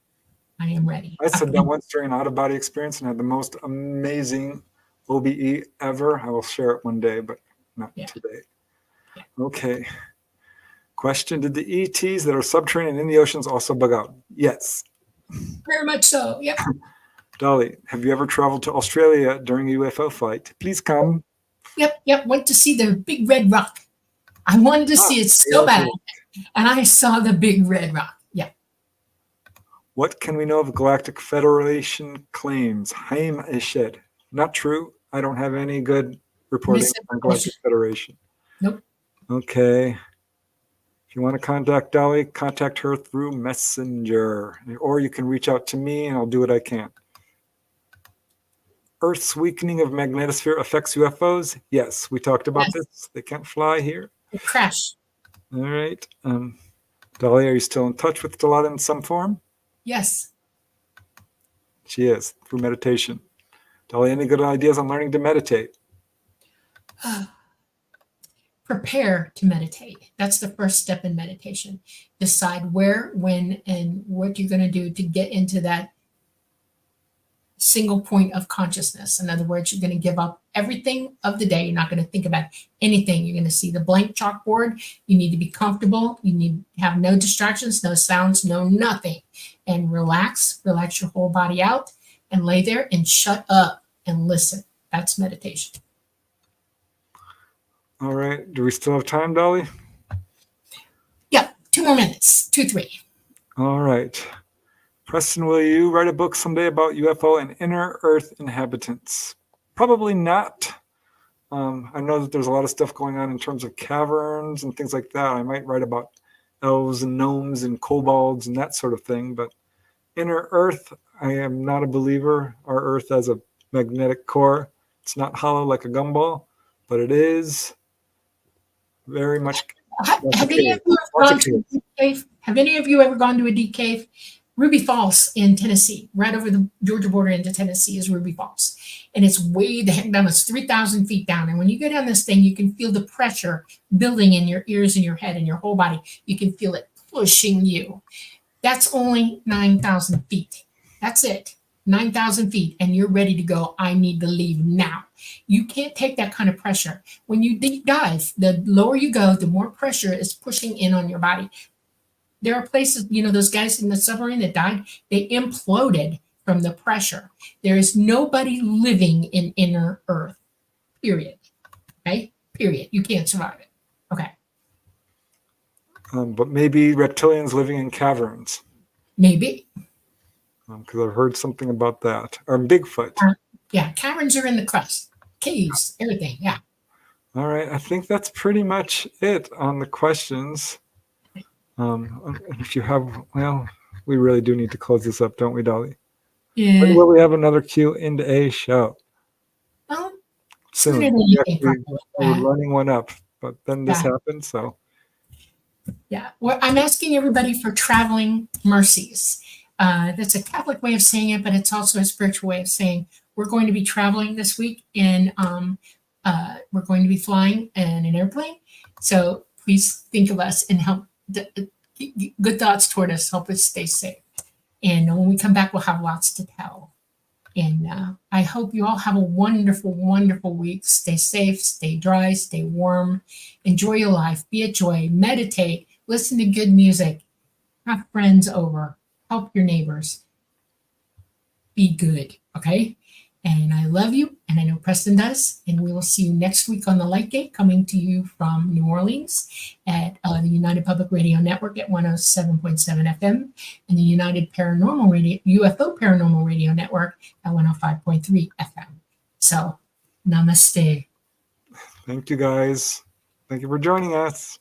I am ready. I said that once during an out-of-body experience and had the most amazing OBE ever. I will share it one day, but not today. Yeah. Okay. Question, did the ETs that are subterranean in the oceans also bug out? Yes. Very much so, yep. Dolly, have you ever traveled to Australia during a UFO flight? Please come. Yep. Went to see the big red rock. I wanted to see it so bad. And I saw the big red rock. Yeah. What can we know of Galactic Federation claims? Haim Eshed. Not true. I don't have any good reporting on Galactic Federation. Nope. Okay. If you want to contact Dolly, contact her through Messenger. Or you can reach out to me and I'll do what I can. Earth's weakening of magnetosphere affects UFOs? Yes, we talked about this. They can't fly here. They crash. All right. Dolly, are you still in touch with Dolly in some form? Yes. She is, through meditation. Dolly, any good ideas on learning to meditate? Prepare to meditate. That's the first step in meditation. Decide where, when, and what you're going to do to get into that single point of consciousness. In other words, you're going to give up everything of the day. You're not going to think about anything. You're going to see the blank chalkboard. You need to be comfortable. You need to have no distractions, no sounds, no nothing. And relax your whole body out and lay there and shut up and listen. That's meditation. All right. Do we still have time, Dolly? Yeah, 2 more minutes, 2, 3. All right. Preston, will you write a book someday about UFO and inner Earth inhabitants? Probably not. I know that there's a lot of stuff going on in terms of caverns and things like that. I might write about elves and gnomes and kobolds and that sort of thing. But inner Earth, I am not a believer. Our Earth has a magnetic core. It's not hollow like a gumball, but it is very much. Have any of you ever gone to a deep cave? Have any of you ever gone to a deep cave? Ruby Falls in Tennessee, right over the Georgia border into Tennessee is Ruby Falls. And it's way the heck down. It's 3,000 feet down. And when you go down this thing, you can feel the pressure building in your ears and your head and your whole body. You can feel it pushing you. That's only 9,000 feet. That's it. 9,000 feet. And you're ready to go. I need to leave now. You can't take that kind of pressure. When you deep dive, the lower you go, the more pressure is pushing in on your body. There are places, those guys in the submarine that died, they imploded from the pressure. There is nobody living in inner Earth, period. Okay? Period. You can't survive it. Okay. But maybe reptilians living in caverns. Maybe. Because I've heard something about that. Or Bigfoot. Yeah, caverns are in the crust. Caves, everything, yeah. All right. I think that's pretty much it on the questions. If you have, we really do need to close this up, don't we, Dolly? Yeah. When will we have another Q&A show? Well, soon. We're running one up, but then this happened, so. Yeah, well, I'm asking everybody for traveling mercies. That's a Catholic way of saying it, but it's also a spiritual way of saying we're going to be traveling this week, and we're going to be flying in an airplane. So please think of us and help. Good thoughts toward us, help us stay safe. And when we come back, we'll have lots to tell. And I hope you all have a wonderful, wonderful week. Stay safe, stay dry, stay warm. Enjoy your life. Be a joy. Meditate. Listen to good music. Have friends over. Help your neighbors. Be good, okay? And I love you, and I know Preston does. And we will see you next week on the Light Gate, coming to you from New Orleans at the United Public Radio Network at 107.7 FM, and the United Paranormal Radio, UFO Paranormal Radio Network at 105.3 FM. So, namaste. Thank you, guys. Thank you for joining us.